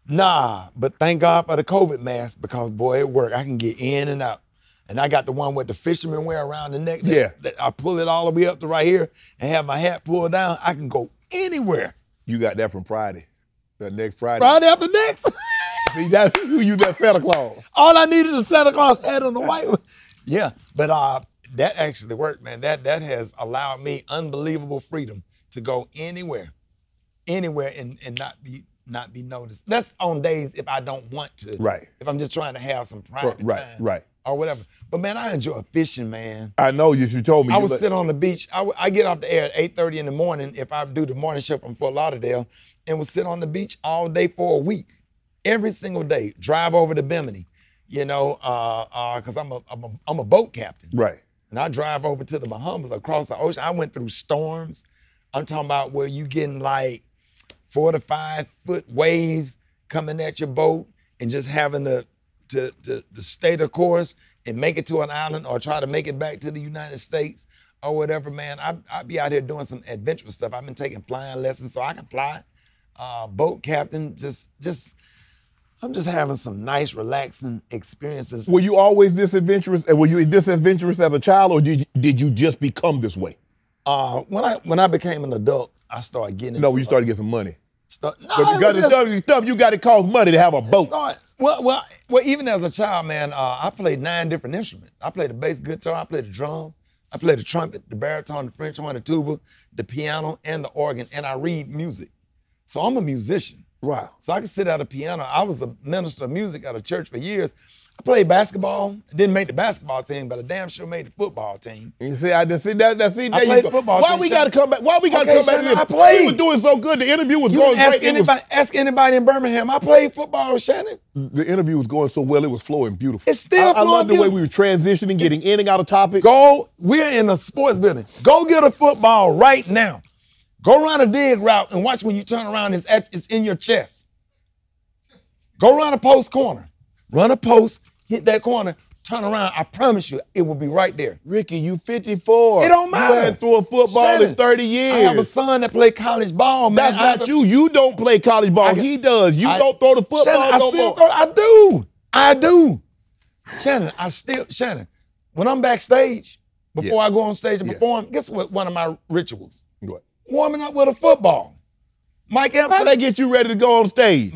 Nah, but thank God for the COVID mask because, boy, it worked. I can get in and out. And I got the one with the fishermen wear around the neck. That I pull it all the way up to right here and have my hat pulled down. I can go anywhere. You got that from Friday. The next Friday. Friday after next. See, that's who you that Santa Claus. All I needed is a Santa Claus hat on the white one. Yeah, but that actually worked, man. That has allowed me unbelievable freedom to go anywhere and not be noticed. That's on days if I don't want to. Right. If I'm just trying to have some private time. Right. Or whatever. But man, I enjoy fishing, man. I know you told me. I would sit on the beach. I get off the air at 8:30 in the morning if I do the morning show from Fort Lauderdale, and would sit on the beach all day for a week, every single day. Drive over to Bimini, because I'm a boat captain. Right. And I drive over to the Bahamas across the ocean. I went through storms. I'm talking about where you getting like 4 to 5 foot waves coming at your boat and just having to stay the course and make it to an island or try to make it back to the United States or whatever, man. I'd be out here doing some adventurous stuff. I've been taking flying lessons so I can fly. Boat captain, I'm just having some nice, relaxing experiences. Were you always this adventurous? Were you this adventurous as a child, or did you just become this way? When I became an adult, I started getting into you started getting some money. Stuff You got to cost money to have a boat. Well, even as a child, man, I played 9 different instruments. I played the bass guitar, I played the drum, I played the trumpet, the baritone, the French horn, the tuba, the piano, and the organ, and I read music. So I'm a musician. Wow. So I can sit at a piano. I was a minister of music at a church for years. I played basketball. Didn't make the basketball team, but I damn sure made the football team. You see, I just see that. There played you go. football Why team, we got to come back? Why we got to come Shannon, back? I played. We were doing so good. The interview was You going ask great. ask anybody in Birmingham. I played football, Shannon. The interview was going so well. It was flowing beautiful. It's still I flowing love the way beautiful. we were transitioning, getting in and out of topic. We're in a sports building. Go get a football right now. Go run a dig route and watch when you turn around, it's in your chest. Go run a post corner. Run a post, hit that corner, turn around. I promise you, it will be right there. Rickey, you 54. It don't matter. You hadn't threw a football Shannon, in 30 years. I have a son that played college ball, man. That's not you. You don't play college ball. He does. You don't throw the football Shannon, no more. I do. Shannon, when I'm backstage, before I go on stage and perform, guess what one of my rituals? What? warming up with a football. Mike Epps. How they get you ready to go on stage?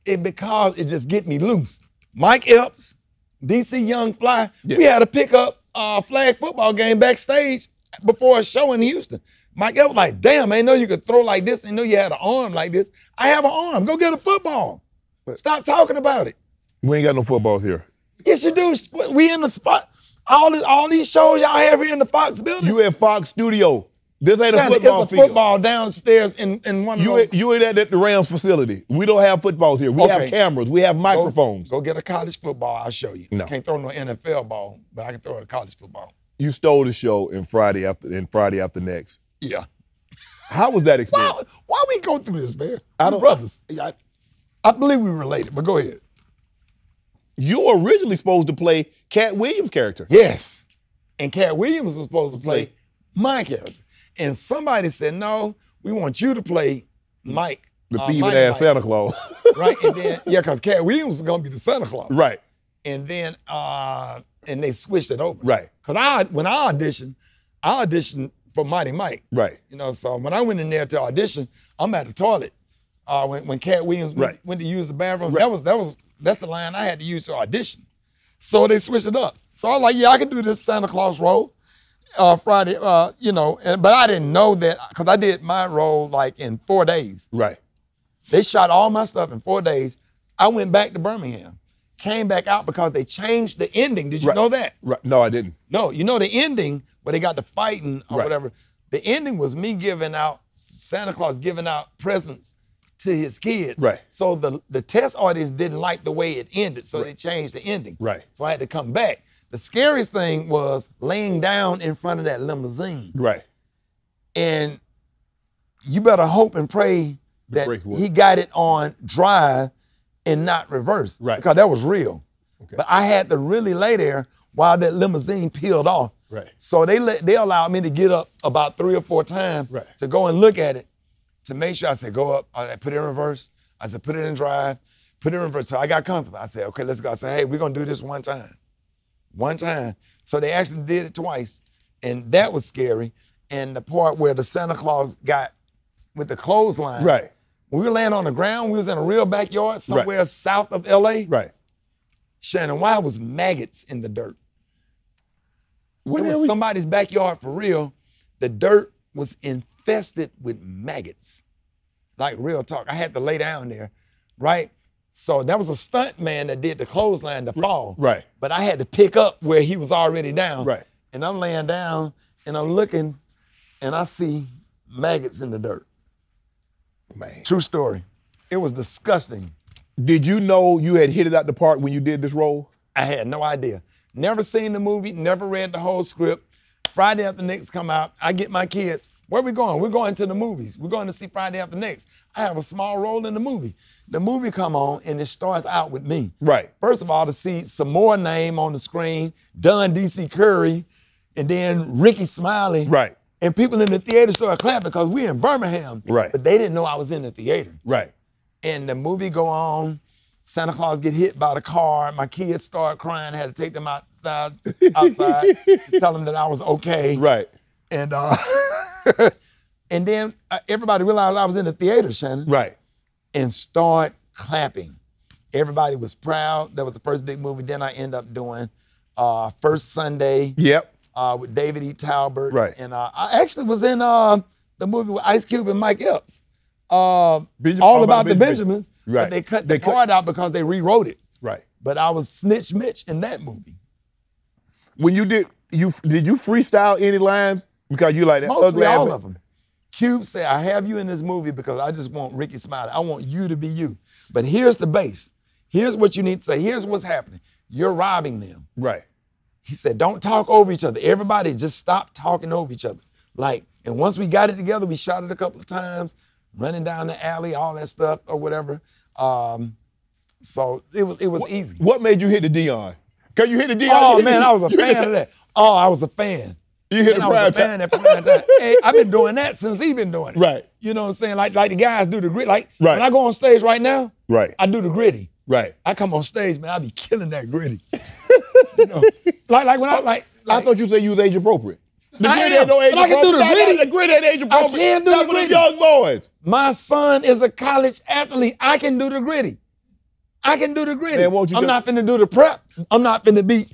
Because it just get me loose. Mike Epps, DC Young Fly, Yeah. we had a pickup flag football game backstage before a show in Houston. Mike Epps was like, damn, I didn't know you could throw like this. I didn't know you had an arm like this. I have an arm. Go get a football. Stop talking about it. We ain't got no footballs here. Yes, you do. We in the spot. All these shows y'all have here in the Fox building. You at Fox Studio. This ain't a Shannon, football it's a field. football downstairs in one of those. You ain't at the Rams facility. We don't have footballs here. We Okay. have cameras. We have microphones. Go get a college football. I'll show you. No. Can't throw no NFL ball, but I can throw a college football. You stole the show in Friday after next. Yeah. How was that experience? Why we go through this, man? I We're don't- brothers. I believe we related, but go ahead. You were originally supposed to play Cat Williams' character. Yes. And Cat Williams was supposed to play my character. And somebody said, no, we want you to play Mike. The Mighty thieving ass Mike. Santa Claus. Right? And then, because Cat Williams was going to be the Santa Claus. Right. And then, and they switched it over. Right. Because when I auditioned for Mighty Mike. Right. You know, so when I went in there to audition, I'm at the toilet. When Cat Williams went to use the bathroom, that's the line I had to use to audition. So they switched it up. So I was like, yeah, I can do this Santa Claus role Friday, but I didn't know that because I did my role like in 4 days. Right. They shot all my stuff in 4 days. I went back to Birmingham, came back out because they changed the ending. Did you know that? Right. No, I didn't. No, you know the ending where they got to fighting or Right. whatever. The ending was me Santa Claus giving out presents to his kids. Right. So the test audience didn't like the way it ended, so they changed the ending. Right. So I had to come back. The scariest thing was laying down in front of that limousine. Right. And you better hope and pray that brake worked. he got it on drive and not reverse. Right. Because that was real. Okay. But I had to really lay there while that limousine peeled off. Right. So they allowed me to get up about 3 or 4 times Right. to go and look at it to make sure. I said, go up. I put it in reverse. I said, put it in drive. Put it in reverse. So I got comfortable. I said, okay, let's go. I said, hey, we're going to do this one time. One time. So they actually did it twice. And that was scary. And the part where the Santa Claus got with the clothesline. Right. When we were laying on the ground, we was in a real backyard somewhere south of LA. Right. Shannon, why was maggots in the dirt? What It was somebody's backyard for real. The dirt was infested with maggots. Like real talk. I had to lay down there, right? So that was a stunt man that did the clothesline to fall. Right. But I had to pick up where he was already down. Right. And I'm laying down and I'm looking and I see maggots in the dirt. Man. True story. It was disgusting. Did you know you had hit it out the park when you did this role? I had no idea. Never seen the movie, never read the whole script. Friday After Next come out, I get my kids, where we going? We're going to the movies. We're going to see Friday After Next. I have a small role in the movie. The movie come on and it starts out with me. Right. First of all, to see some more name on the screen, Dunn D.C. Curry, and then Rickey Smiley. Right. And people in the theater started clapping because we're in Birmingham. Right. But they didn't know I was in the theater. Right. And the movie go on. Santa Claus get hit by the car. My kids start crying. I had to take them outside to tell them that I was okay. Right. And and then everybody realized I was in the theater, Shannon. Right. And start clapping. Everybody was proud. That was the first big movie. Then I end up doing First Sunday. Yep. With David E. Talbert. Right. And I actually was in the movie with Ice Cube and Mike Epps. All About the Benjamins. Right. But they cut the part out because they rewrote it. Right. But I was Snitch Mitch in that movie. When you did you freestyle any lines? Because you like that Mostly ugly all ass- of them. Cube said, I have you in this movie because I just want Rickey Smiley. I want you to be you. But here's the base. Here's what you need to say. Here's what's happening. You're robbing them. Right. He said, don't talk over each other. Everybody just stop talking over each other. And once we got it together, we shot it a couple of times, running down the alley, all that stuff or whatever. So it was easy. What made you hit the Dion? Because you hit the Dion. Oh, man, I was a fan of that. Oh, I was a fan. You hit the I was a prime fan time. at prime time. Hey, I've been doing that since he been doing it. Right. You know what I'm saying? Like the guys do the grit. Like Right. when I go on stage right now, Right. I do the gritty. Right. I come on stage, man, I be killing that gritty. You know? Like when I I thought you said you was age appropriate. The I gritty am, ain't no age but I can do the gritty. The gritty ain't age appropriate. I can do That's the for gritty. young boys. My son is a college athlete. I can do the gritty. I can do the gritty. Man, won't you I'm not finna do the prep. I'm not finna be.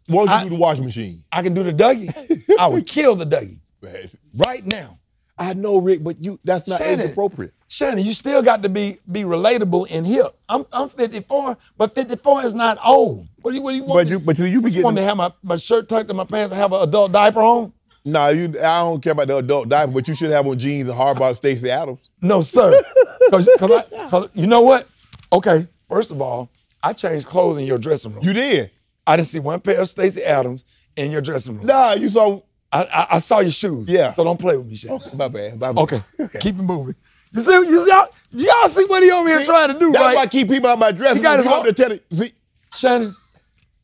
Why don't you do the washing machine? I can do the Dougie. I would kill the Dougie Man, right now. I know, Rick, but that's not age Shannon. appropriate. Shannon, you still got to be relatable and hip. I'm 54, but 54 is not old. What do you want? But you be You want me getting. to have my shirt tucked in my pants and have an adult diaper on? Nah, I don't care about the adult diaper, but you should have on jeans and hard about Stacey Adams. No, sir. Cause you know what? Okay, first of all, I changed clothes in your dressing room. You did. I didn't see one pair of Stacey Adams in your dressing room. Nah, you saw. I saw your shoes. Yeah. So don't play with me, Shannon. My bad. Okay. Keep it moving. You see, y'all see what he over here trying to do, That's right? why I keep people out my dressing He got room. his You want me to tell it? See. Shannon,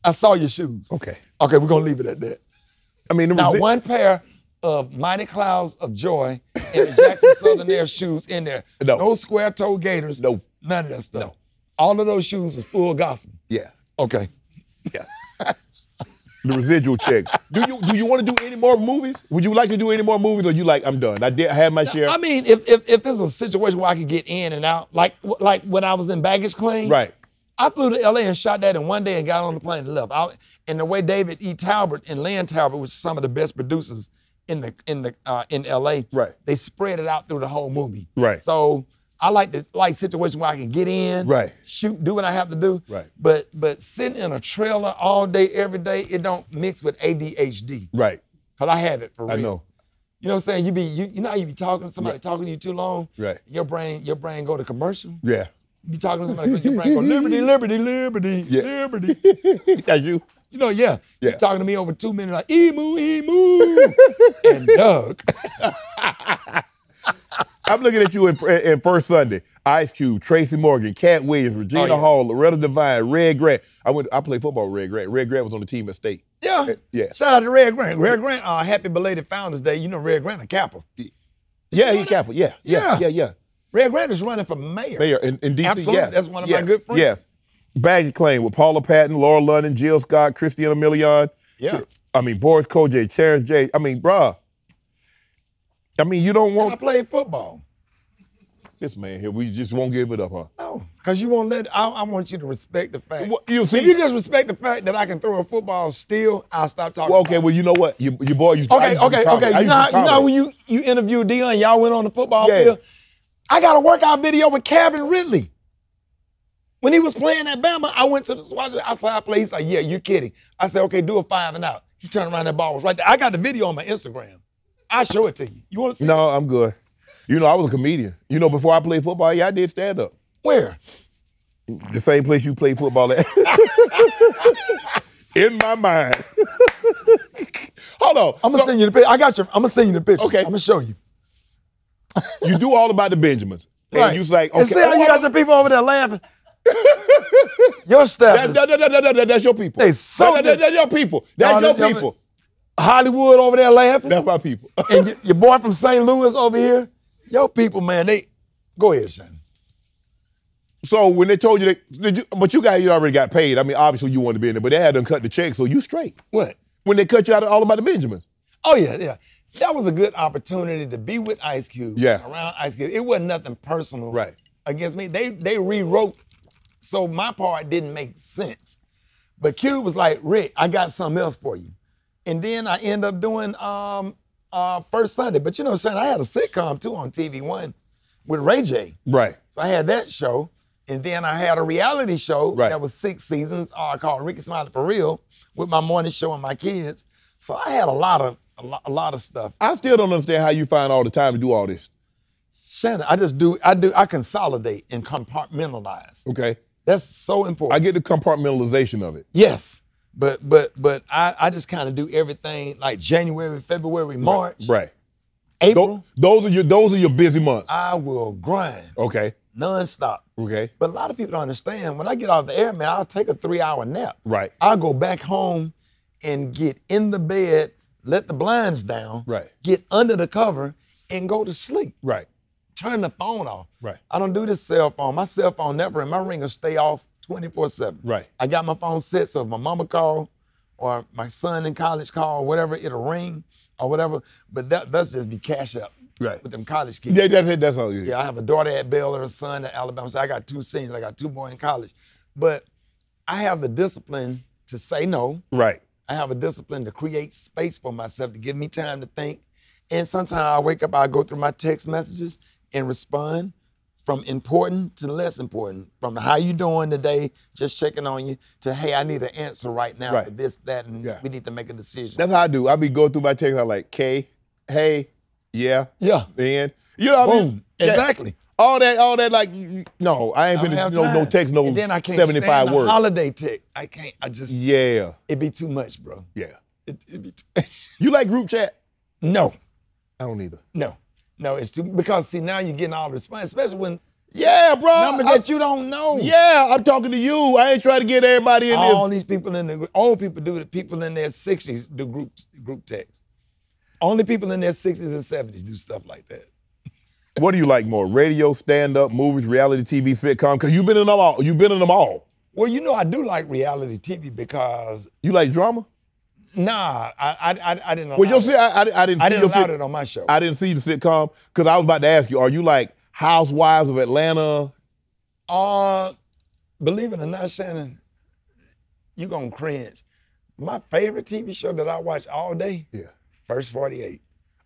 I saw your shoes. Okay. Okay, we're gonna leave it at that. I mean, Now, one pair of Mighty Clouds of Joy and the Jackson Southern Air shoes in there. No. No square toe gators. No. None of that stuff. No. All of those shoes was full gospel. Yeah. Okay. Yeah. The residual checks. Do you want to do any more movies? Would you like to do any more movies, or you like I'm done? I had my share. I mean, if it's a situation where I could get in and out, like when I was in baggage claim, Right. I flew to LA and shot that in one day and got on the plane and left. And the way David E. Talbot and Lynn Talbot, which is some of the best producers in LA, Right. they spread it out through the whole movie. Right. So I like situations where I can get in, Right. shoot, do what I have to do. Right. But sitting in a trailer all day, every day, it don't mix with ADHD. Right. Cause I have it for real. I know. You know what I'm saying? You know how you be talking to somebody talking to you too long? Right. Your brain go to commercial. Yeah. You be talking to somebody, your brain go, liberty, liberty, liberty, Yeah. liberty. That's you. You know, yeah. Yeah. You talking to me over 2 minutes like, emu, emu, and Doug. I'm looking at you in First Sunday. Ice Cube, Tracy Morgan, Cat Williams, Regina yeah. Hall, Loretta Devine, Red Grant. I played football with Red Grant. Red Grant was on the team at State. Yeah. Yeah. Shout out to Red Grant. Red Grant, happy belated Founders Day. You know Red Grant a Kappa. Yeah, he Kappa. Yeah. Red Grant is running for mayor. Mayor in DC. Absolutely. Yes. That's one of yes. my good friends. Yes. Baggage claim with Paula Patton, Laura London, Jill Scott, Christina Milian. Yeah. I mean, Boris Kojay, Terrence J. I mean, bruh. I mean, you don't I want played football. this man here. We just won't give it up, huh? No, because you won't I want you to respect the fact. Well, you see- if you just respect the fact that I can throw a football still, I'll stop talking Well, okay, about it. well, you know what? Your boy used to Okay. You know how when you interviewed Dion, y'all went on the football Yeah. field? I got a workout video with Calvin Ridley. When he was playing at Bama, I went to the watch. I said, I play. He's like, yeah, you're kidding. I said, okay, do a 5 and out. He turned around, that ball was right there. I got the video on my Instagram. I'll show it to you. You want to see it? No, I'm good. You know, I was a comedian. You know, before I played football, yeah, I did stand up. Where? The same place you played football at. In my mind. Hold on. I'm gonna send you the picture. I'm gonna send you the picture. Okay. I'm gonna show you. You do all about the Benjamins. And Right. you was like, okay. And see how you got some people over there laughing? Your staff is That's your people. They so That's your people. That's No, your that- people. Hollywood over there laughing. That's my people. And your boy from St. Louis over here. Your people, man, go ahead, Shannon. So when they told you but you guys, you already got paid. I mean, obviously you wanted to be in there, but they had them cut the check, so you straight. What? When they cut you out of All About the Benjamins. Oh, yeah. That was a good opportunity to be with Ice Cube. Yeah. Around Ice Cube. It wasn't nothing personal Right. against me. They rewrote, so my part didn't make sense. But Cube was like, Rick, I got something else for you. And then I end up doing First Sunday. But you know, Shannon, I had a sitcom too on TV One with Ray J. Right. So I had that show. And then I had a reality show Right. that was 6 seasons called Rickey Smiley For Real with my morning show and my kids. So I had a lot of stuff. I still don't understand how you find all the time to do all this. Shannon, I consolidate and compartmentalize. Okay. That's so important. I get the compartmentalization of it. Yes. But I just kind of do everything like January, February, March, Right. April. Those are your busy months. I will grind Okay. nonstop. Okay. But a lot of people don't understand. When I get off the air, man, I'll take a 3-hour nap. Right. I'll go back home and get in the bed, let the blinds down, Right. get under the cover, and go to sleep. Right. Turn the phone off. Right. I don't do this cell phone. My cell phone never, and my ringer stay off 24/7. Right. I got my phone set so if my mama call or my son in college call, whatever, it'll ring or whatever. But that's just be cash up with them college kids. Yeah, that's all you. Yeah, I have a daughter at Baylor, a son at Alabama. So I got 2 seniors. I got 2 boys in college. But I have the discipline to say no. Right. I have a discipline to create space for myself, to give me time to think. And sometimes I wake up, I go through my text messages and respond from important to less important. From how you doing today, just checking on you, to hey, I need an answer right now for this, that, and we need to make a decision. That's how I do. I be going through my text, I'm like, K, hey, yeah, man. You know what I mean? Exactly. All that, like, no, I ain't finna no text, no and then I can't 75 stand words. Holiday text. I can't, I just, it'd be too much, bro. Yeah. It'd be too much. You like group chat? No. I don't either. No, it's too, because see, now you're getting all the response, especially when bro. Number that you don't know. Yeah, I'm talking to you. I ain't trying to get everybody in all this. these people in the, old people do it, people in their 60s do group text. Only people in their 60s and 70s do stuff like that. What do you like more? Radio, stand-up, movies, reality TV, sitcom? Because you've been in them all. You've been in them all. Well, you know I do like reality TV because... You like drama? Nah, I didn't allow well, you'll see, I didn't see I didn't allow it on my show. I didn't see the sitcom because I was about to ask you, are you like Housewives of Atlanta? Believe it or not, Shannon, you're going to cringe. My favorite TV show that I watch all day, First 48.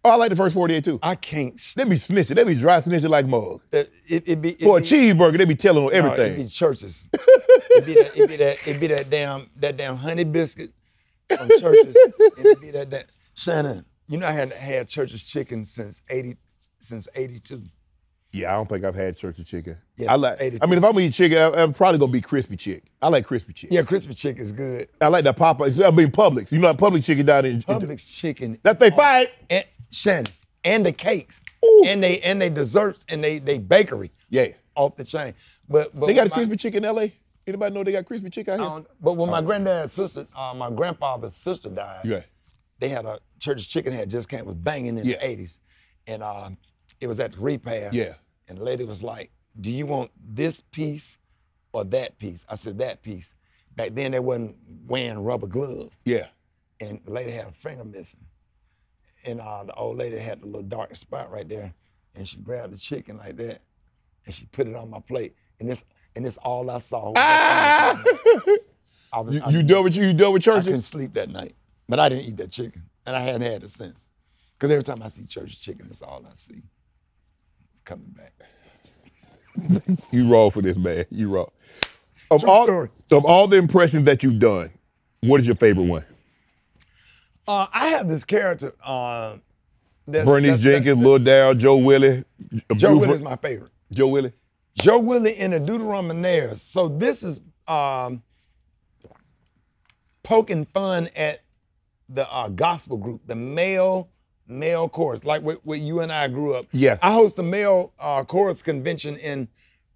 Oh, I like the First 48 too. I can't. They be snitching. They be dry snitching like mug. It be For a cheeseburger, they be telling on everything. No, it be churches. it be that damn honey biscuit from churches. It be that. Shannon, you know I hadn't had Church's chicken since 82. Yeah, I don't think I've had Church's chicken. Yes, I like. 82. I mean, if I'm gonna eat chicken, I'm probably gonna be crispy chicken. I like crispy chicken. Yeah, crispy chicken is good. I like that Popeye. I mean Publix. You know that Publix chicken down in Publix chicken. That's they fight. And Shannon, and the cakes, and they desserts, and they bakery. Yeah, off the chain. But they got a crispy chicken in LA. Anybody know they got crispy chicken out here? But when my granddad's sister, my grandfather's sister died, they had a Church's chicken had just came, was banging in the 80s. And it was at the repast. Yeah. And the lady was like, do you want this piece or that piece? I said, that piece. Back then they wasn't wearing rubber gloves. Yeah. And the lady had a finger missing. And the old lady had the little dark spot right there. And she grabbed the chicken like that and she put it on my plate. And it's all I saw. You done with church? I couldn't sleep that night. But I didn't eat that chicken. And I hadn't had it since. Because every time I see church chicken, it's all I see. It's coming back. You raw for this, man. You raw. Of story. all the impressions that you've done, what is your favorite one? I have this character. Bernice Jenkins, Lil Darryl, Joe Willie. Joe Willie is my favorite. Joe Willie? Joe Willie in the Deuteronomaires. So this is poking fun at the gospel group, the male chorus, like where you and I grew up. Yeah. I host a male chorus convention in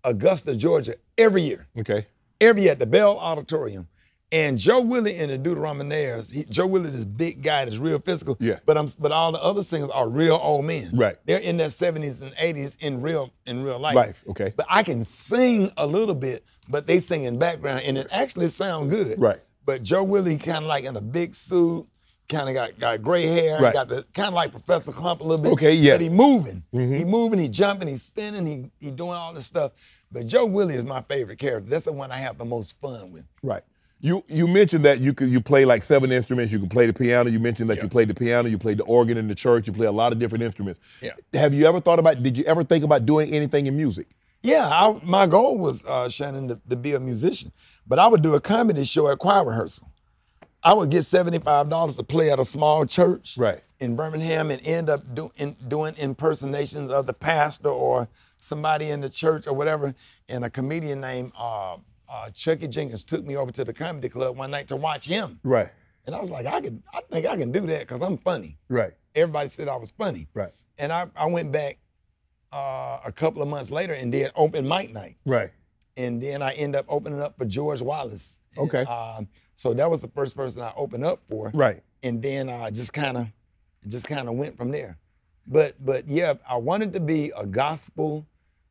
Augusta, Georgia, every year. Okay. Every year at the Bell Auditorium. And Joe Willie in the Deuteronomaires, Joe Willie, this big guy that's real physical. Yeah. But all the other singers are real old men. Right. They're in their 70s and 80s in real life. Okay. But I can sing a little bit, but they sing in background, and it actually sounds good. Right. But Joe Willie kind of like in a big suit, kind of got gray hair, Right. got the kind of like Professor Clump a little bit. Okay, yeah. But he moving. Mm-hmm. He moving, he jumping, he spinning, he doing all this stuff. But Joe Willie is my favorite character. That's the one I have the most fun with. Right. You mentioned that you play like 7 instruments. You can play the piano. You mentioned that you played the piano. You played the organ in the church. You play a lot of different instruments. Yeah. Did you ever think about doing anything in music? Yeah, my goal was, Shannon, to be a musician. But I would do a comedy show at choir rehearsal. I would get $75 to play at a small church in Birmingham and end up doing impersonations of the pastor or somebody in the church or whatever. And a comedian named Chucky Jenkins took me over to the comedy club one night to watch him. Right. And I was like, I think I can do that because I'm funny. Right. Everybody said I was funny. Right. And I went back a couple of months later and did open mic night. Right. And then I ended up opening up for George Wallace. Okay. And, so that was the first person I opened up for. Right. And then I just kind of went from there. But yeah, I wanted to be a gospel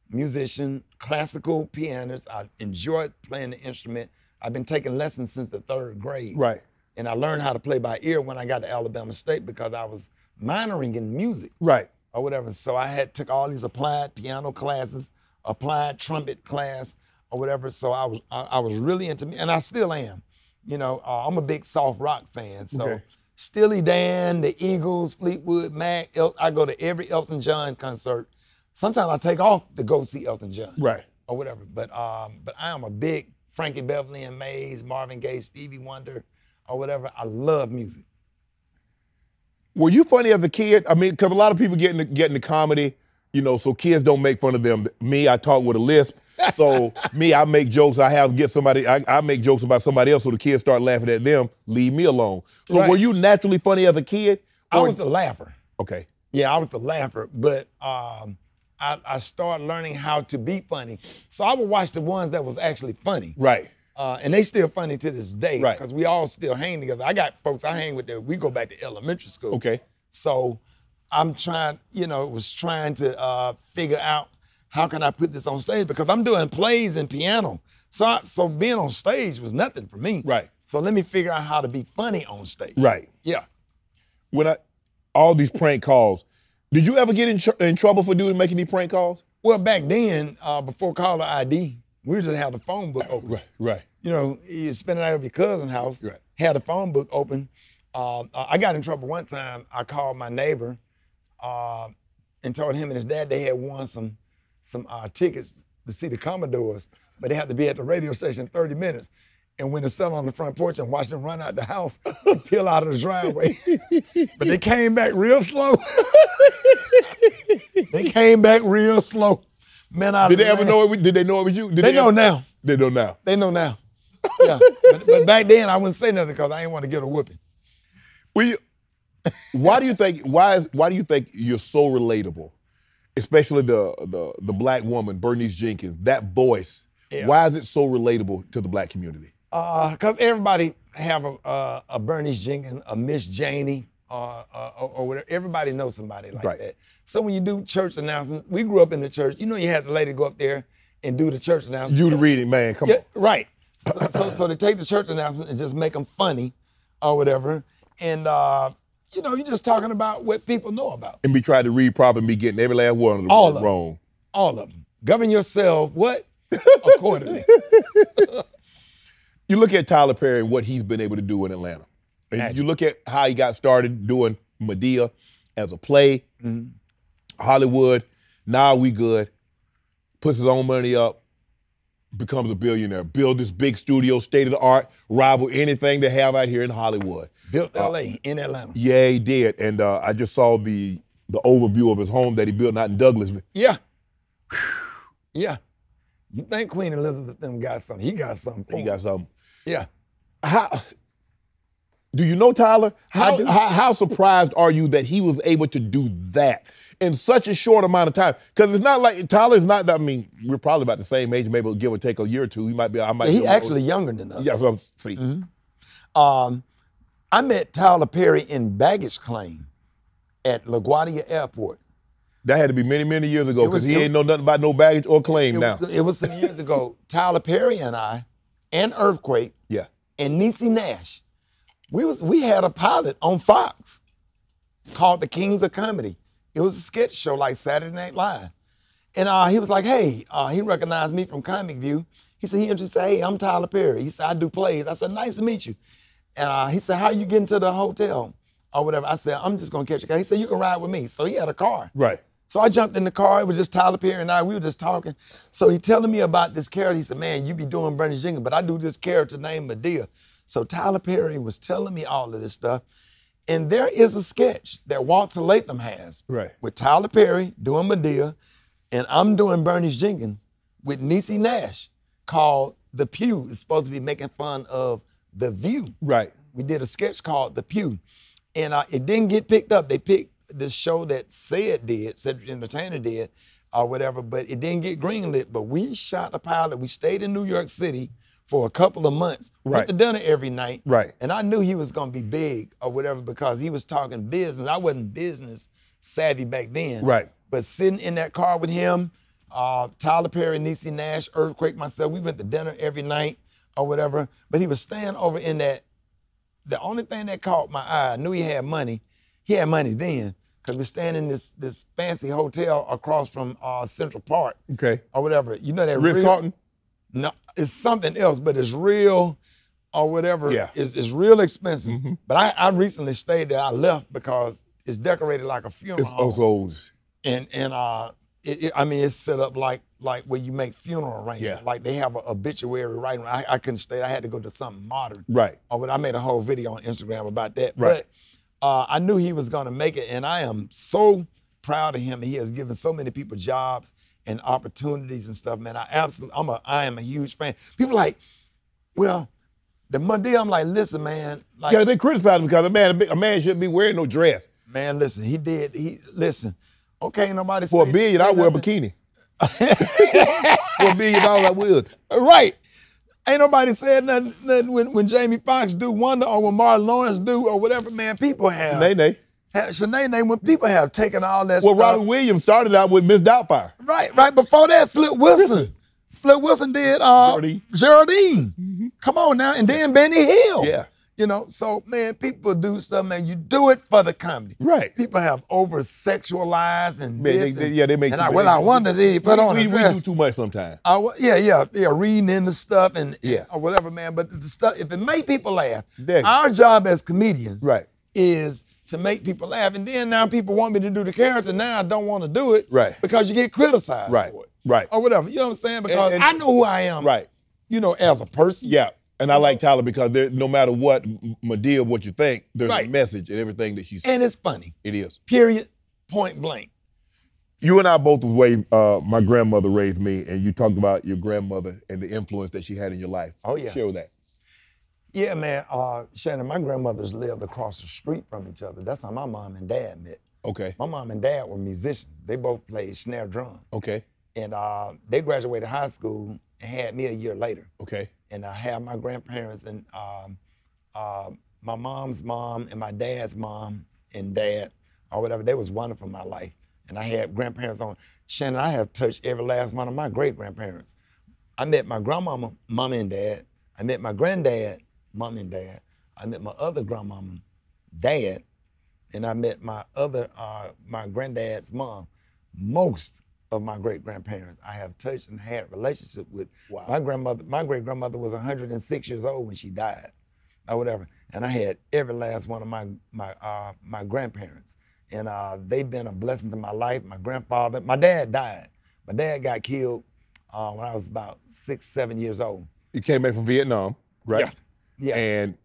musician, classical pianist. I enjoyed playing the instrument. I've been taking lessons since the 3rd grade. Right. And I learned how to play by ear when I got to Alabama State because I was minoring in music. Right. Or whatever. So I took all these applied piano classes, applied trumpet class, or whatever. So I was really into me, and I still am. You know, I'm a big soft rock fan. So Steely Dan, the Eagles, Fleetwood Mac. I go to every Elton John concert. Sometimes I take off to go see Elton John. Right. Or whatever. But I am a big Frankie Beverly and Mays, Marvin Gaye, Stevie Wonder, or whatever. I love music. Were you funny as a kid? I mean, because a lot of people get into comedy, you know, so kids don't make fun of them. Me, I talk with a lisp. So me, I make jokes. I make jokes about somebody else so the kids start laughing at them. Leave me alone. So were you naturally funny as a kid? I was the laugher. Okay. Yeah, I was the laugher, but I started learning how to be funny. So I would watch the ones that was actually funny. Right. And they still funny to this day. Right. Because we all still hang together. I got folks I hang with that we go back to elementary school. Okay. So I'm trying to figure out how can I put this on stage because I'm doing plays and piano. So being on stage was nothing for me. Right. So let me figure out how to be funny on stage. Right. Yeah. When all these prank calls, did you ever get in trouble for making these prank calls? Well, back then, before caller ID, we just had the phone book open. Right. You know, you spend the night over your cousin's house, had the phone book open. I got in trouble one time. I called my neighbor and told him and his dad they had won some tickets to see the Commodores, but they had to be at the radio station in 30 minutes. And when they sat on the front porch and watched them run out the house and peel out of the driveway. But they came back real slow. They came back real slow. Man, did they ever know it? Did they know it was you? They know now. They know now. They know now. Yeah, but back then I wouldn't say nothing because I didn't want to get a whooping. Why do you think you're so relatable, especially the black woman Bernice Jenkins? That voice. Yeah. Why is it so relatable to the black community? Because everybody have a Bernice Jenkins, a Miss Janie, or whatever. Everybody knows somebody like that. So when you do church announcements, we grew up in the church. You know, you had the lady go up there and do the church announcements. You the reading man, come on. Right. So they take the church announcements and just make them funny or whatever. And, you know, you're just talking about what people know about. And be trying to read properly and be getting every last one of them wrong. All of them. Govern yourself, what? Accordingly. You look at Tyler Perry and what he's been able to do in Atlanta. And you look at how he got started doing Medea as a play, Hollywood, Now We Good, puts his own money up, becomes a billionaire, build this big studio, state of the art, rival anything they have out here in Hollywood. Built LA in Atlanta. Yeah, he did. And I just saw the overview of his home that he built out in Douglasville. Yeah. Yeah. You think Queen Elizabeth them got something. He got something. He got something. Yeah. Do you know Tyler? How surprised are you that he was able to do that in such a short amount of time? Because it's not like Tyler's not that. I mean, we're probably about the same age, maybe give or take a year or two. He might be. He's actually younger than us. Yeah, that's what I'm seeing. I met Tyler Perry in baggage claim at LaGuardia Airport. That had to be many, many years ago because he ain't know nothing about no baggage or claim now. It was some years ago. Tyler Perry and I, and Earthquake, and Niecy Nash, we had a pilot on Fox called The Kings of Comedy. It was a sketch show like Saturday Night Live. And he was like, hey, he recognized me from Comic View. He said, he introduced, hey, I'm Tyler Perry. He said, I do plays. I said, nice to meet you. And he said, how you getting to the hotel or whatever? I said, I'm just gonna catch a car. He said, you can ride with me. So he had a car. Right. So I jumped in the car. It was just Tyler Perry and I. We were just talking. So he telling me about this character. He said, man, you be doing Bernie Jenkins, but I do this character named Medea. So Tyler Perry was telling me all of this stuff. And there is a sketch that Walter Latham has with Tyler Perry doing Medea, and I'm doing Bernie Jenkins with Niecy Nash called The Pew. It's supposed to be making fun of The View. Right. We did a sketch called The Pew. And it didn't get picked up. They picked this show that Cedric the Entertainer did, or whatever, but it didn't get greenlit. But we shot a pilot. We stayed in New York City for a couple of months. Went to dinner every night. Right. And I knew he was gonna be big or whatever because he was talking business. I wasn't business savvy back then. Right. But sitting in that car with him, Tyler Perry, Niecy Nash, Earthquake, myself, we went to dinner every night or whatever. But he was staying over in that the only thing that caught my eye, I knew he had money. He had money then, because we're staying in this fancy hotel across from Central Park. Okay. Or whatever. You know that Ritz-Carlton? No, it's something else, but it's real or whatever. Yeah. It's real expensive. But I recently stayed there. I left because it's decorated like a funeral It's home. also I mean, it's set up like where you make funeral arrangements. Yeah. Like they have an obituary writing. I couldn't stay. I had to go to something modern. right. But I made a whole video on Instagram about that. Right. But I knew he was gonna make it, and I am so proud of him. He has given so many people jobs and opportunities and stuff, man. I am a huge fan. People like, well, the Monday, I'm like, listen, man. Like, Yeah, they criticize him because a man shouldn't be wearing no dress. man, listen, listen. Okay, nobody For say, $1 billion, say I wear a nothing. bikini. For $1 billion, I would. Right. Ain't nobody said nothing when Jamie Foxx do Wonder or when Martin Lawrence do or whatever, man. People have. Nay. Shanae, when people have taken all that Well, stuff. Robin Williams started out with Miss Doubtfire. Right before that, Flip Wilson. Flip Wilson did Geraldine. Come on now. And then Benny Hill. Yeah. You know, so man, people do stuff, man. You do it for the comedy. Right. People have over-sexualized and Man, this. they make and too I wonder did he put on we a dress. do too much sometimes. Yeah, reading into stuff and Yeah. or whatever, man. But the stuff, if it make people laugh, There you go. our job as comedians Right. is to make people laugh. And then now people want me to do the character. Now I don't want to do it Right. because you get criticized Right. for it. Right. Or whatever. You know what I'm saying? Because And- I know who I am. Right. You know, as a person. Yeah. And I like Tyler because no matter what, Madea, what you think, there's Right. a message in everything that she says. And it's funny. It is. Period. Point blank. You and I both the way my grandmother raised me, and you talked about your grandmother and the influence that she had in your life. Oh, yeah. Share that. Yeah, man. Shannon, my grandmothers lived across the street from each other. That's how my mom and dad met. Okay. My mom and dad were musicians. They both played snare drum. Okay. And they graduated high school and had me a year later. Okay. And I had my grandparents and my mom's mom and my dad's mom and dad or whatever. They was wonderful in my life. And I had grandparents on. Shannon, I have touched every last one of my great-grandparents. I met my grandmama, mom and dad. I met my granddad, mom and dad. I met my other grandmama, dad. And I met my granddad's mom. Most of my great-grandparents I have touched and had relationship with. Wow. My great-grandmother was 106 years old when she died, or whatever. And I had every last one of my grandparents. And they've been a blessing to my life. My grandfather, my dad died. My dad got killed when I was about 6, 7 years old. You came back from Vietnam, right? Yeah. And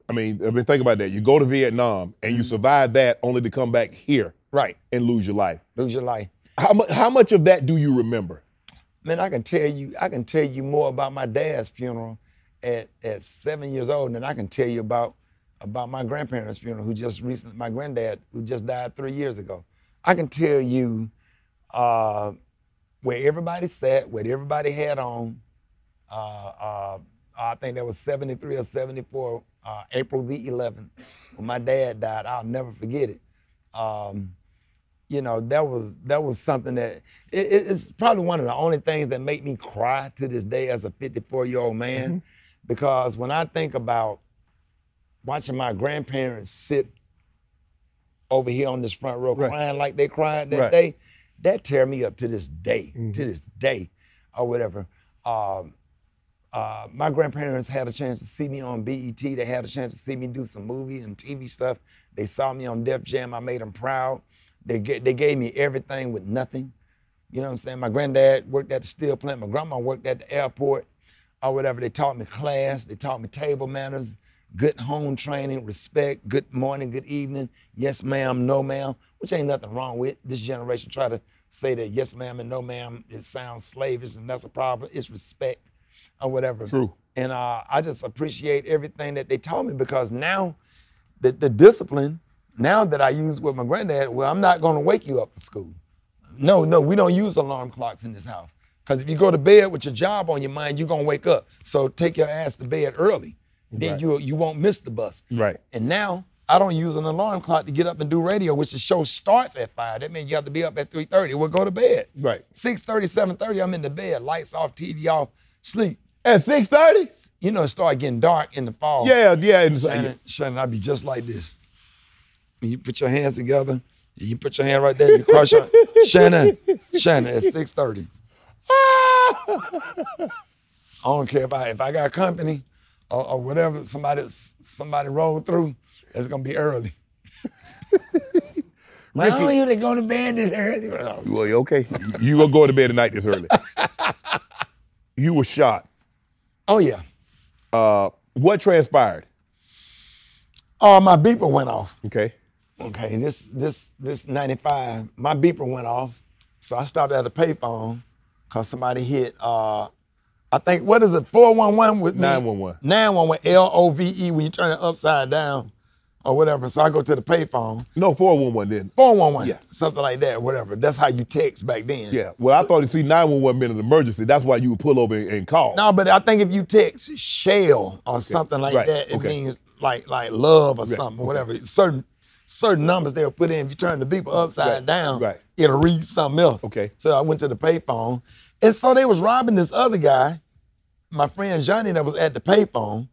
I mean, think about that. You go to Vietnam and you survive that only to come back here Right. and lose your life. Lose your life. How much of that do you remember? Man, I can tell you more about my dad's funeral at 7 years old than I can tell you about my grandparents' funeral, my granddad, who just died 3 years ago. I can tell you where everybody sat, what everybody had on. I think that was 73 or 74, April the 11th, when my dad died. I'll never forget it. You know, that was something that, it's probably one of the only things that make me cry to this day as a 54-year-old man. Because when I think about watching my grandparents sit over here on this front row crying like they cried that day, that tear me up to this day, or whatever. My grandparents had a chance to see me on BET. They had a chance to see me do some movie and TV stuff. They saw me on Def Jam. I made them proud. They gave me everything with nothing. You know what I'm saying? My granddad worked at the steel plant. My grandma worked at the airport or whatever. They taught me class. They taught me table manners, good home training, respect, good morning, good evening, yes ma'am, no ma'am, which ain't nothing wrong with. This generation try to say that yes ma'am and no ma'am, it sounds slavish and that's a problem. It's respect or whatever. True. And I just appreciate everything that they taught me, because now the discipline, now that I use with my granddad, well, I'm not gonna wake you up for school. No, we don't use alarm clocks in this house. Because if you go to bed with your job on your mind, you're gonna wake up. So take your ass to bed early. Then you won't miss the bus. Right. And now I don't use an alarm clock to get up and do radio, which the show starts at 5. That means you have to be up at 3:30. We'll go to bed. Right. 6:30, 7:30, I'm in the bed, lights off, TV off, sleep. At 6:30? You know, it started getting dark in the fall. Yeah. Shannon, I'd be just like this. You put your hands together. You put your hand right there. You cross your Shannon at 6:30. I don't care if I got company or whatever. Somebody rolled through. It's gonna be early. Well, you didn't go to bed this early. Well, okay. You gonna go to bed tonight this early. You were shot. Oh yeah. What transpired? My beeper went off. Okay. Okay, this 95, my beeper went off. So I stopped at a payphone because somebody hit, I think, what is it, 411 with me? 911. 911, LOVE, when you turn it upside down or whatever. So I go to the payphone. No, 411 then. 411, Yeah. something like that, whatever. That's how you text back then. Yeah, well, I thought, 911 meant an emergency. That's why you would pull over and call. No, but I think if you text shell or something like that, it means like love or something, or whatever. Certain numbers they'll put in. If you turn the beeper upside down, it'll read something else. Okay. So I went to the payphone. And so they was robbing this other guy, my friend Johnny, that was at the payphone.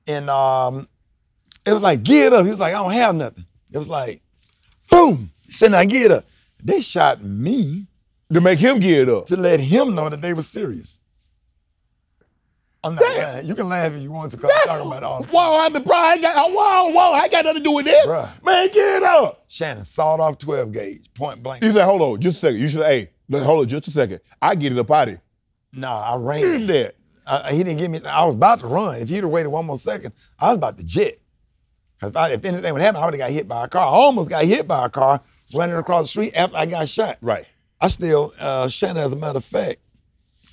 And it was like, get up. He was like, I don't have nothing. It was like, boom. He said, now get up. They shot me. To make him get up. To let him know that they were serious. I'm not lying. You can laugh if you want to, because I'm talking about it all the time. Whoa, I'm surprised. Whoa, I got nothing to do with this. Bruh. Man, get up. Shannon sawed off 12 gauge, point blank. He said, hold on, just a second. You said, hey, hold on just a second. I get it up out of here. Nah, I ran. In there. He didn't give me, I was about to run. If he'd have waited one more second, I was about to jet. Because if anything would happen, I would have got hit by a car. I almost got hit by a car running across the street after I got shot. Right. I still, Shannon, as a matter of fact,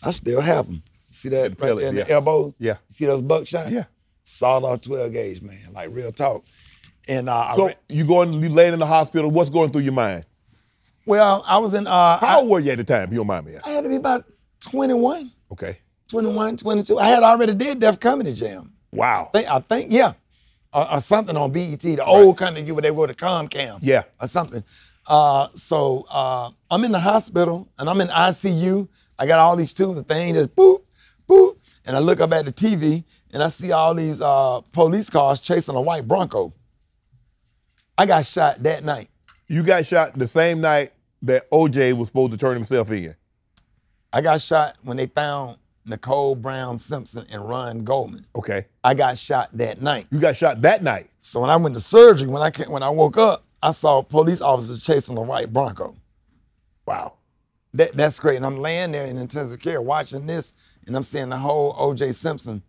I still have them. See that right there in the elbow? Yeah. You see those buckshots? Yeah. Sawed off 12 gauge, man, like real talk. And so you laying in the hospital, what's going through your mind? Well, I was in. How old were you at the time, if you don't mind me asking? I had to be about 21. Okay. 21, 22. I had already did Def Comedy Jam. Wow. I think, yeah. Or something on BET, the old kind of where they were the Comcam. Yeah. Or something. So I'm in the hospital and I'm in ICU. I got all these tubes, the thing just boop, boop. And I look up at the TV and I see all these police cars chasing a white Bronco. I got shot that night. You got shot the same night that OJ was supposed to turn himself in. I got shot when they found Nicole Brown Simpson and Ron Goldman. Okay. I got shot that night. You got shot that night? So when I went to surgery, when I woke up, I saw police officers chasing a white Bronco. Wow. That's great. And I'm laying there in intensive care watching this, and I'm seeing the whole O.J. Simpson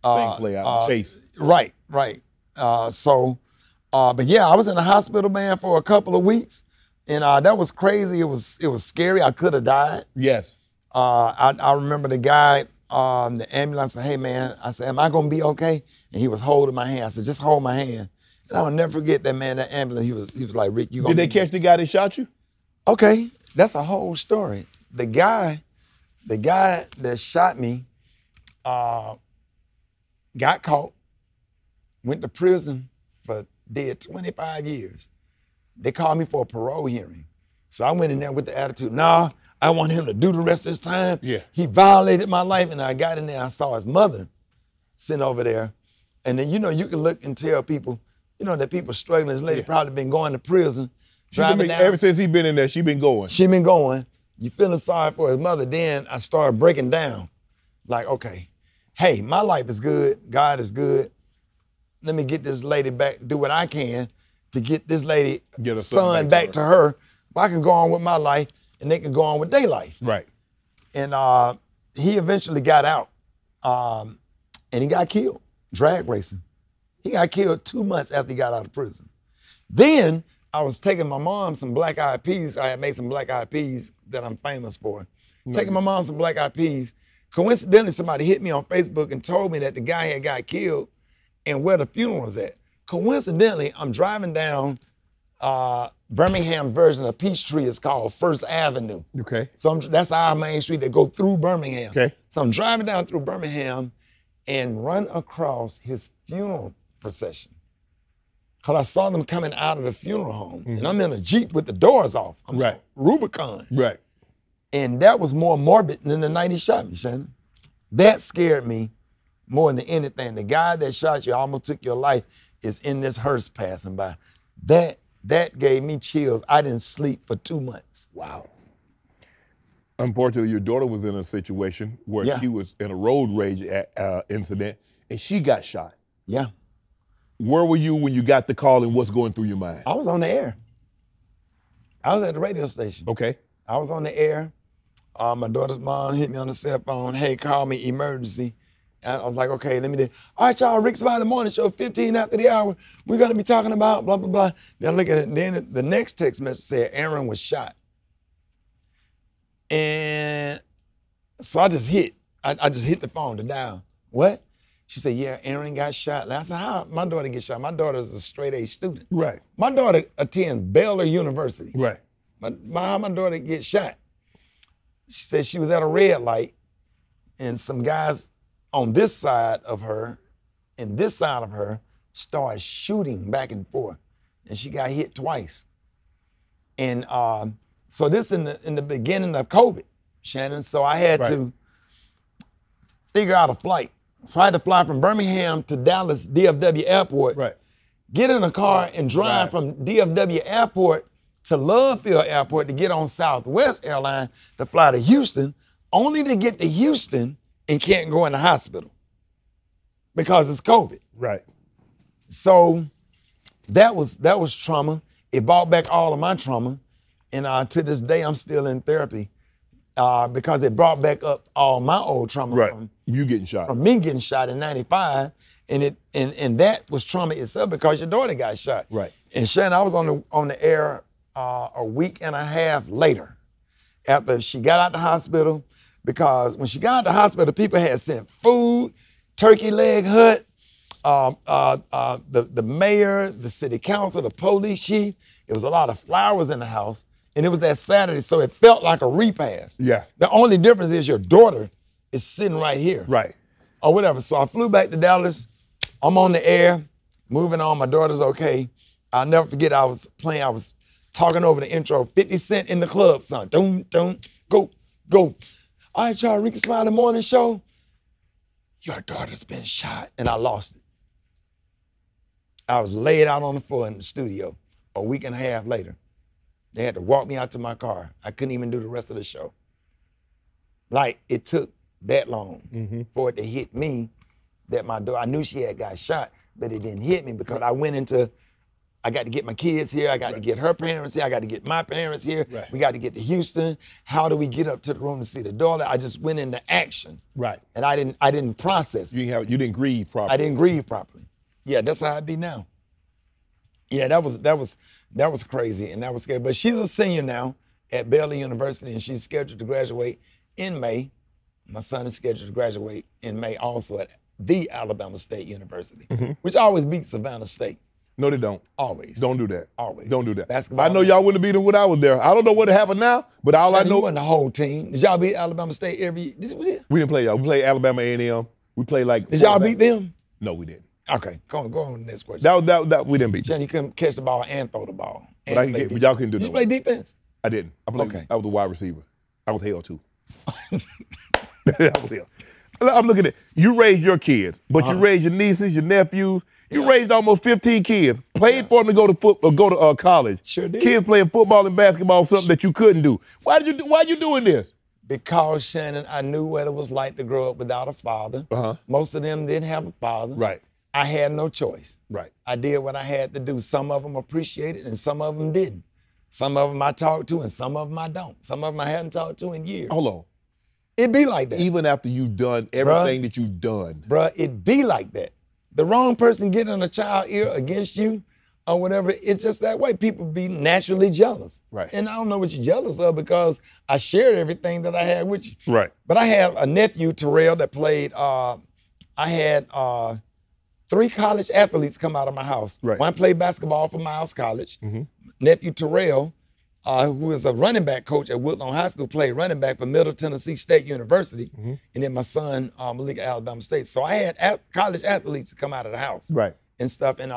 thing play out, the chase. Right. But yeah, I was in the hospital, man, for a couple of weeks, and that was crazy. It was scary. I could have died. Yes. I remember the guy, the ambulance said, hey man, I said, am I gonna be okay? And he was holding my hand. I said, just hold my hand. And I'll never forget that man, that ambulance, he was like, Rick, you gonna Did they catch the guy that shot you? Okay, that's a whole story. The guy that shot me got caught, went to prison did 25 years. They called me for a parole hearing. So I went in there with the attitude, nah, I want him to do the rest of his time. Yeah. He violated my life, and I got in there, I saw his mother sitting over there. And then, you can look and tell people, that people struggling. This lady probably been going to prison. Ever since he been in there, she been going. She been going. You feeling sorry for his mother. Then I started breaking down. Like, okay, hey, my life is good. God is good. Let me get this lady back, do what I can to get this lady, son back to her. Well, I can go on with my life and they can go on with their life. Right. And he eventually got out and he got killed, drag racing. He got killed 2 months after he got out of prison. Then I was taking my mom some black eyed peas. I had made some black eyed peas that I'm famous for. Taking my mom some black eyed peas. Coincidentally, somebody hit me on Facebook and told me that the guy had got killed and where the funeral was at. Coincidentally, I'm driving down Birmingham version of Peachtree. It's called First Avenue. Okay. So that's our main street that go through Birmingham. Okay. So I'm driving down through Birmingham and run across his funeral procession. Cause I saw them coming out of the funeral home. And I'm in a Jeep with the doors off. I'm right. Rubicon. Right. And that was more morbid than the night he shot me, Shannon. That scared me more than anything. The guy that shot you, almost took your life, is in this hearse passing by. That gave me chills. I didn't sleep for 2 months. Wow. Unfortunately, your daughter was in a situation where Yeah. she was in a road rage incident and she got shot. Yeah. Where were you when you got the call and what's going through your mind? I was on the air. I was at the radio station. Okay. I was on the air. My daughter's mom hit me on the cell phone. Hey, call me emergency. And I was like, okay, let me do. All right, y'all, Rickey Smiley morning show, 15 after the hour. We're gonna be talking about blah, blah, blah. Then look at it. And then the next text message said Aaron was shot. And so I just hit. I just hit the phone to dial. What? She said, yeah, Aaron got shot. And I said, how my daughter get shot? My daughter's a straight A student. Right. My daughter attends Baylor University. Right. How my daughter get shot? She said she was at a red light and some guys on this side of her and this side of her started shooting back and forth. And she got hit twice. And so this in the beginning of COVID, Shannon. So I had to figure out a flight. So I had to fly from Birmingham to Dallas DFW Airport. Right. Get in a car and drive from DFW Airport to Love Field Airport to get on Southwest Airline to fly to Houston, only to get to Houston and can't go in the hospital because it's COVID. Right. So that was trauma. It brought back all of my trauma. And to this day, I'm still in therapy because it brought back up all my old trauma from you getting shot. From me getting shot in 95. And that was trauma itself because your daughter got shot. Right. And Shannon, I was on the air a week and a half later after she got out the hospital, because when she got out the hospital, people had sent food, turkey leg hut, the mayor, the city council, the police chief. It was a lot of flowers in the house. And it was that Saturday, so it felt like a repast. Yeah. The only difference is your daughter is sitting right here. Right. Or whatever. So I flew back to Dallas. I'm on the air, moving on. My daughter's okay. I'll never forget, I was talking over the intro, 50 Cent in the club, son. Don't, go. All right, y'all, Rickey Smiley morning show. Your daughter's been shot. And I lost it. I was laid out on the floor in the studio a week and a half later. They had to walk me out to my car. I couldn't even do the rest of the show. Like, it took that long for it to hit me that my daughter, I knew she had got shot, but it didn't hit me because I got to get my kids here. I got to get her parents here. I got to get my parents here. Right. We got to get to Houston. How do we get up to the room to see the daughter? I just went into action. Right. And I didn't process it. You didn't grieve properly. I didn't grieve properly. Yeah, that's how I be now. Yeah, that was crazy and that was scary. But she's a senior now at Baylor University and she's scheduled to graduate in May. My son is scheduled to graduate in May also at the Alabama State University, which always beats Savannah State. No, they don't. Always. Don't do that. Always. Don't do that. Basketball. I know y'all wouldn't have beat them when I was there. I don't know what happened now, but all I know. You wasn't the whole team. Did y'all beat Alabama State every year? We didn't play y'all. We played Alabama A&M. We played like. Did y'all beat them? No, we didn't. Okay, go on to the next question. That we didn't beat them. Shannon, you couldn't catch the ball and throw the ball. But y'all couldn't do that. Did you play defense? I didn't. I was a wide receiver. I was hell too. I was hell. I'm looking at you raised your kids, but you raised your nieces, your nephews. You raised almost 15 kids. Played for them to go to football, go to college. Sure did. Kids playing football and basketball, something that you couldn't do. Why you doing this? Because, Shannon, I knew what it was like to grow up without a father. Most of them didn't have a father. Right. I had no choice. Right. I did what I had to do. Some of them appreciated and some of them didn't. Some of them I talked to and some of them I don't. Some of them I hadn't talked to in years. Hold on. It be like that. Even after you've done everything that you've done. Bruh, it be like that. The wrong person getting in a child ear against you or whatever, it's just that way. People be naturally jealous. Right. And I don't know what you're jealous of because I shared everything that I had with you. Right. But I have a nephew, Terrell, that played, I had 3 college athletes come out of my house. Right. One played basketball for Miles College. Nephew Terrell, who is a running back coach at Woodlawn High School, played running back for Middle Tennessee State University. And then my son, Malik at Alabama State. So I had college athletes come out of the house. Right. And stuff. And,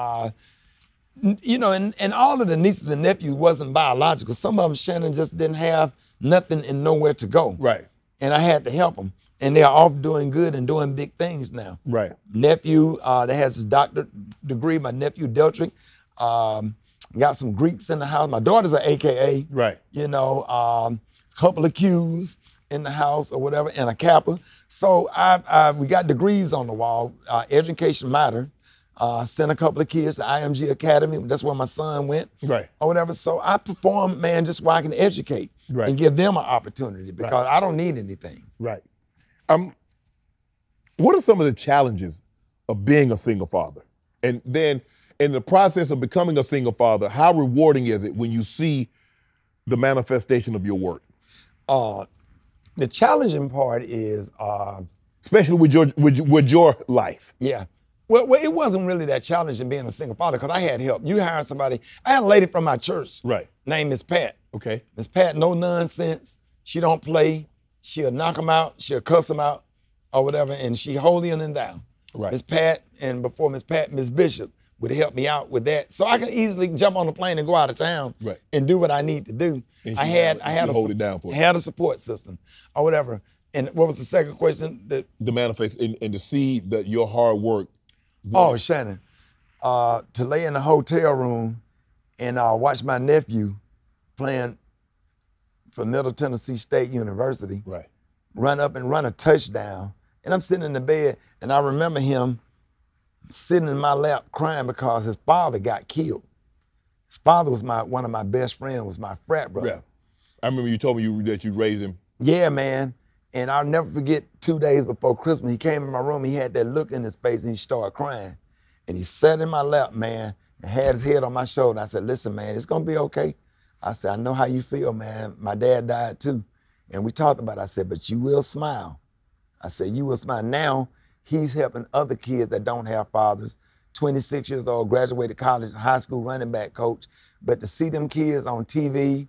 you know, and all of the nieces and nephews wasn't biological. Some of them, Shannon, just didn't have nothing and nowhere to go. Right. And I had to help them. and they're off doing good and doing big things now. Right. Nephew that has his doctorate degree, my nephew Deltrick, got some Greeks in the house. My daughter's an AKA. Right. You know, couple of Qs in the house or whatever, and a Kappa. So we got degrees on the wall. Education matter. Sent a couple of kids to IMG Academy. That's where my son went. Right. Or whatever. So I perform, man, just where I can educate and give them an opportunity because I don't need anything. Right. What are some of the challenges of being a single father? And then in the process of becoming a single father, how rewarding is it when you see the manifestation of your work? The challenging part is, especially with your life. Yeah. Well, it wasn't really that challenging being a single father because I had help. You hired somebody. I had a lady from my church named Miss Pat. Okay. Miss Pat, no nonsense. She don't play. She'll knock them out. She'll cuss them out or whatever, and she holier than thou. Right. Miss Pat, and before Miss Pat, Miss Bishop would help me out with that. So I could easily jump on a plane and go out of town and do what I need to do. I had a support system or whatever. And what was the second question? The manifest and to see that your hard work. Oh, Shannon, to lay in a hotel room and watch my nephew playing for Middle Tennessee State University, run up and run a touchdown. And I'm sitting in the bed, and I remember him sitting in my lap crying because his father got killed. His father was one of my best friends, was my frat brother. Yeah. I remember you told me that you raised him. Yeah, man. And I'll never forget 2 days before Christmas, he came in my room, he had that look in his face, and he started crying. And he sat in my lap, man, and had his head on my shoulder. I said, listen, man, it's gonna be okay. I said, I know how you feel, man. My dad died too. And we talked about it. I said, but you will smile. I said, you will smile. Now, he's helping other kids that don't have fathers. 26 years old, graduated college, high school running back coach. But to see them kids on TV,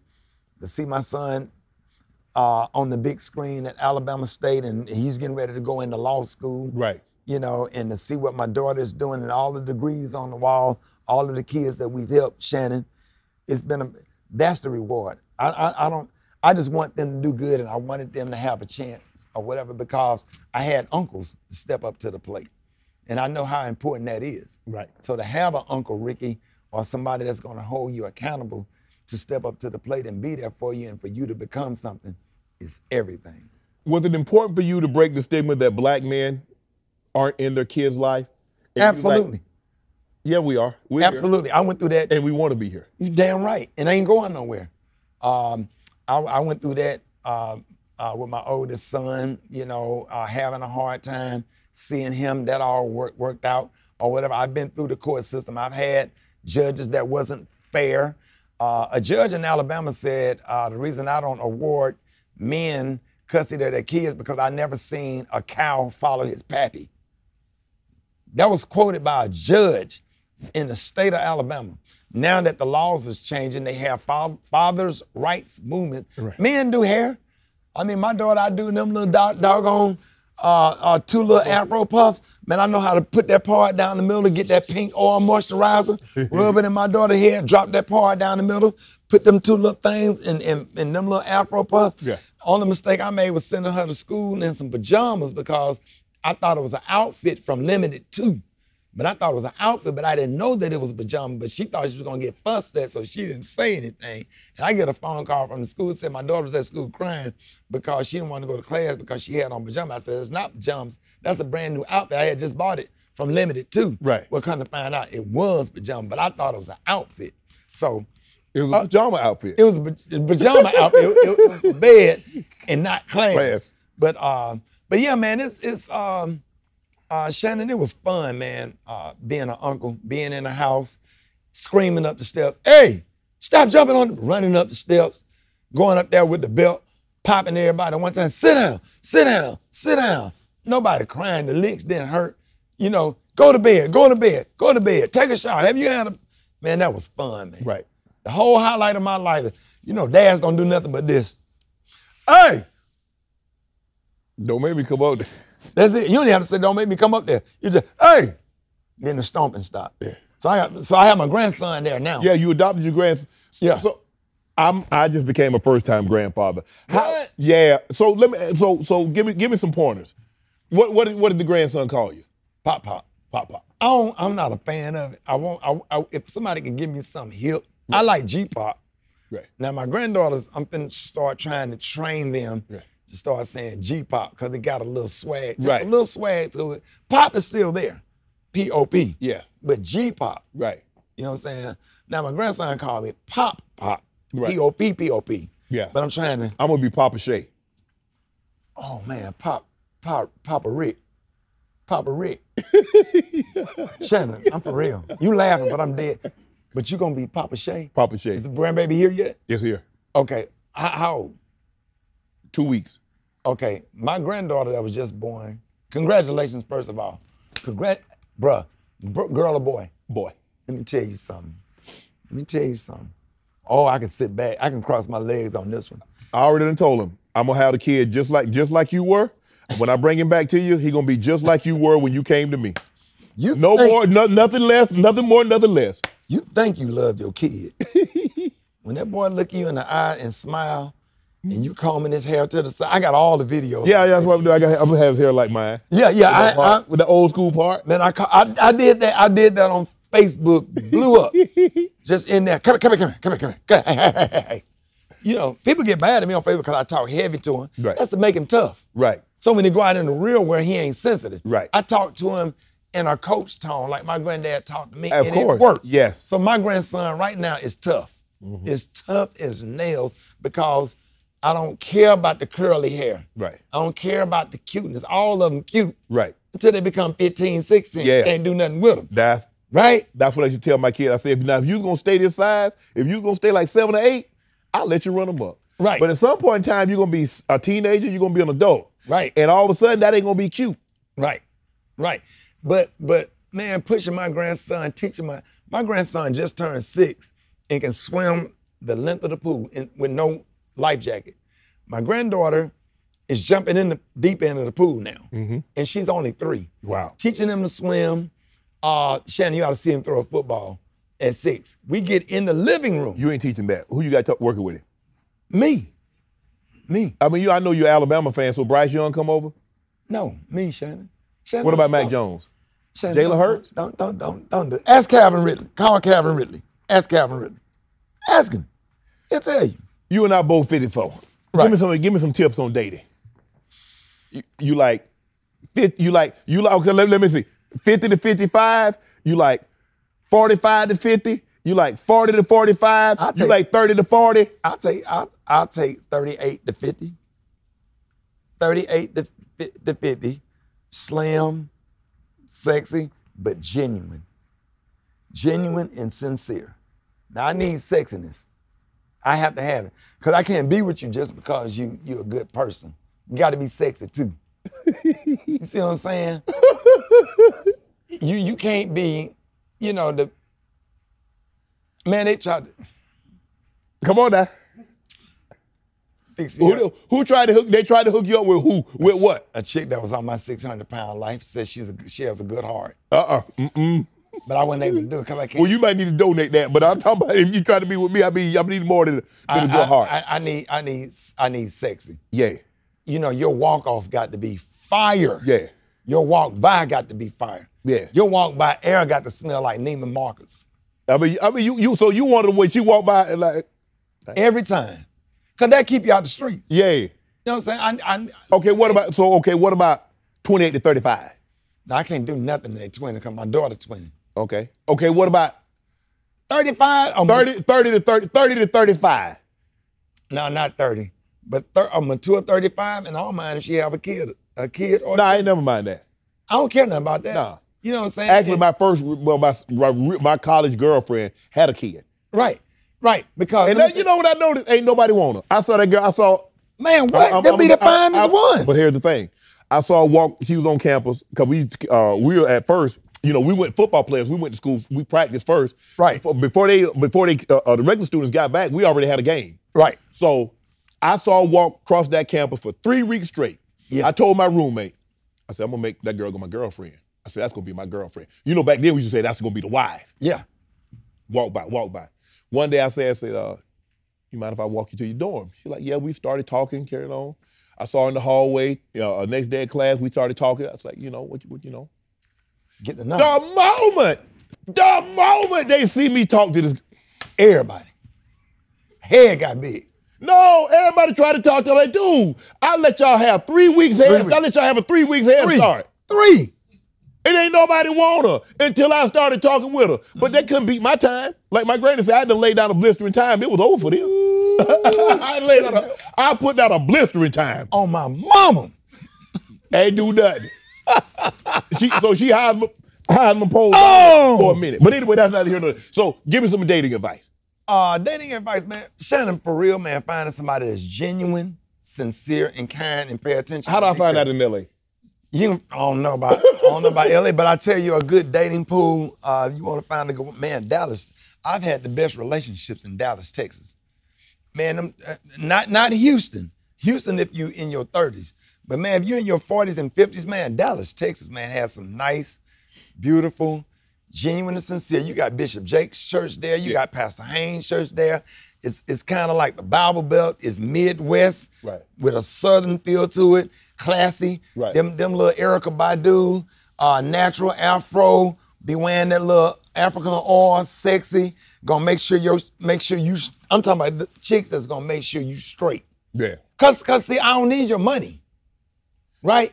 to see my son on the big screen at Alabama State, and he's getting ready to go into law school. Right. You know, and to see what my daughter's doing and all the degrees on the wall, all of the kids that we've helped, Shannon, that's the reward. I just want them to do good, and I wanted them to have a chance or whatever because I had uncles to step up to the plate. And I know how important that is. Right. So to have an Uncle Rickey or somebody that's gonna hold you accountable to step up to the plate and be there for you and for you to become something is everything. Was it important for you to break the stigma that black men aren't in their kids' life? And Absolutely. Yeah, we are. We're Absolutely. Here. I went through that. And we want to be here. You're damn right. And I ain't going nowhere. I went through that with my oldest son, you know, having a hard time seeing him. That all worked out or whatever. I've been through the court system. I've had judges that wasn't fair. A judge in Alabama said, the reason I don't award men custody of their kids because I never seen a cow follow his pappy. That was quoted by a judge in the state of Alabama. Now that the laws is changing, they have fathers' rights movement. Right. Men do hair. I mean, my daughter, I do them little doggone 2 little Afro puffs. Man, I know how to put that part down the middle, get that pink oil moisturizer, rub it in my daughter's hair, drop that part down the middle, put them 2 little things in them little Afro puffs. Yeah. Only mistake I made was sending her to school in some pajamas because I thought it was an outfit from Limited Too. But I thought it was an outfit, but I didn't know that it was a pajama, but she thought she was gonna get fussed at, so she didn't say anything. And I get a phone call from the school that said my daughter was at school crying because she didn't want to go to class because she had on pajamas. I said, it's not pajamas. That's a brand new outfit. I had just bought it from Limited Too. Right. Well, come to find out, it was pajama, but I thought it was an outfit. So. It was a pajama outfit. It was a pajama outfit. It was for bed and not class. But yeah, man, it's Shannon, it was fun, man, being an uncle, being in the house, screaming up the steps, hey, stop jumping running up the steps, going up there with the belt, popping everybody one time, sit down, sit down, sit down. Nobody crying, the licks didn't hurt. You know, go to bed, go to bed, go to bed, take a shower. Have you had man, that was fun, man. Right. The whole highlight of my life is, you know, dads don't do nothing but this. Hey! Don't make me come up there. That's it. You don't even have to say, don't make me come up there. You just, hey! Then the stomping stopped. Yeah. So I have my grandson there now. Yeah, you adopted your grandson. Yeah. So I just became a first-time grandfather. What? Yeah. So give me some pointers. What did the grandson call you? Pop pop. Pop pop. I'm not a fan of it. If somebody can give me something hip, right. I like G-pop. Right. Now my granddaughters, I'm finna start trying to train them to start saying G-pop because they got a little swag, just a little swag to it. Pop is still there, P-O-P. Yeah. But G-pop. Right. You know what I'm saying? Now my grandson called me Pop Pop, right. P-O-P, P-O-P. Yeah. But I'm trying to. I'm gonna be Papa Shay. Oh man, Papa Rick. Papa Rick. Shannon, I'm for real. You laughing, but I'm dead. But you gonna be Papa Shay? Papa Shay. Is the grandbaby here yet? It's here. Okay. How old? 2 weeks. Okay. My granddaughter that was just born. Congratulations, first of all. Girl or boy? Boy. Let me tell you something. Oh, I can sit back. I can cross my legs on this one. I already done told him I'm gonna have the kid just like you were. When I bring him back to you, he gonna be just like you were when you came to me. Nothing less, nothing more, nothing less. You think you love your kid. When that boy look you in the eye and smile, and you combing his hair to the side, I got all the videos. Yeah, that's what I'm doing. I'm gonna have his hair like mine. Yeah, with the old school part. Man, I did that. I did that on Facebook. Blew up. Just in there. Come here. Hey. You know, people get mad at me on Facebook because I talk heavy to him. Right. That's to make him tough. Right. So when he go out in the real where he ain't sensitive. Right. I talk to him in a coach tone, like my granddad talked to me. Of course. It worked. Yes. So my grandson right now is tough. Mm-hmm. It's tough as nails because I don't care about the curly hair. Right. I don't care about the cuteness. All of them cute. Right. Until they become 15, 16. Yeah. Can't do nothing with them. That's what I should tell my kid. I said, now if you're gonna stay this size, if you're gonna stay like 7 or 8, I'll let you run them up. Right. But at some point in time, you're gonna be a teenager, you're gonna be an adult. Right. And all of a sudden, that ain't gonna be cute. Right. But man, pushing my grandson, teaching my grandson just turned 6 and can swim the length of the pool with no life jacket. My granddaughter is jumping in the deep end of the pool now, and she's only 3. Wow. Teaching him to swim. Shannon, you ought to see him throw a football at 6. We get in the living room. You ain't teaching that. Who you got working with him? Me. I mean, I know you're an Alabama fan, so Bryce Young come over? No, me, Shannon. What about Mac Jones? Shannon, Jalen Hurts? Don't do it. Ask Calvin Ridley. Call Calvin Ridley. Ask Calvin Ridley. Ask him. He'll tell you. You and I both 54. Right. Give me some tips on dating. You like, okay, let me see. 50 to 55, you like 45 to 50, you like 40 to 45, you like 30 to 40. I'll take 38 to 50. 38 to 50. Slim, sexy, but genuine. Genuine and sincere. Now I need sexiness. I have to have it. Because I can't be with you just because you're a good person. You gotta be sexy too. You see what I'm saying? You can't be, the man, they tried to. Come on now. Fix me up. Who tried to hook? They tried to hook you up with who? With what? A chick that was on my 600-pound life said she has a good heart. Mm-mm. But I wasn't able to do it because I can't. Well, you might need to donate that. But I'm talking about if you try to be with me, I need more than a good heart. I need sexy. Yeah. Your walk off got to be fire. Yeah. Your walk by got to be fire. Yeah. Your walk by air got to smell like Neiman Marcus. I mean, so you wanted when she walked by and like every time, cause that keep you out the streets. Yeah. You know what I'm saying? What about 28 to 35? Now I can't do nothing at 20 because my daughter's 20. Okay, what about 35? 30 to 35? No, not 30. But I'm mature 35, and I don't mind if she have a kid or two. I ain't never mind that. I don't care nothing about that. Nah. You know what I'm saying? Actually, my college girlfriend had a kid. Right. Because you know what I noticed? Ain't nobody want her. I saw that girl. Man, what? They'll be the finest ones. But here's the thing. I saw her walk. She was on campus because we were at first. We went football players. We went to school. We practiced first. Right. Before the regular students got back, we already had a game. Right. So I saw her walk across that campus for 3 weeks straight. Yeah. I told my roommate, I said, I'm gonna make that girl my girlfriend. I said, that's gonna be my girlfriend. Back then we used to say that's gonna be the wife. Yeah. Walk by. One day I said, you mind if I walk you to your dorm? She's like, yeah, we started talking, carried on. I saw her in the hallway, next day of class, we started talking. I was like, what you know? Get the number. The moment they see me talk to this, Everybody. Head got big. no, everybody try to talk to her like, dude, I let y'all have 3 weeks head. I let y'all have a 3 weeks head start. 3. It ain't nobody want her until I started talking with her. But they couldn't beat my time. Like my granny said, I done laid down a blistering time. It was over for them. I put down a blistering time. On my mama. Ain't do nothing. So she hired my pole for a minute. But anyway, that's not here. So give me some dating advice. Dating advice, man. Shannon, for real, man, finding somebody that's genuine, sincere, and kind, and pay attention. How do I find that in LA? I don't know about LA, but I tell you, a good dating pool, you want to find a good man, Dallas. I've had the best relationships in Dallas, Texas. Man, not Houston. Houston if you in your 30s. But man, if you're in your 40s and 50s, man, Dallas, Texas, man, has some nice, beautiful, genuine and sincere. You got Bishop Jake's church there. You got Pastor Haynes' church there. It's kind of like the Bible Belt. It's Midwest with a Southern feel to it. Classy. Right. Them little Erykah Badu, natural afro, be wearing that little African oil, sexy. Gonna make sure you. I'm talking about the chicks that's gonna make sure you straight. Yeah. Cause see, I don't need your money, right?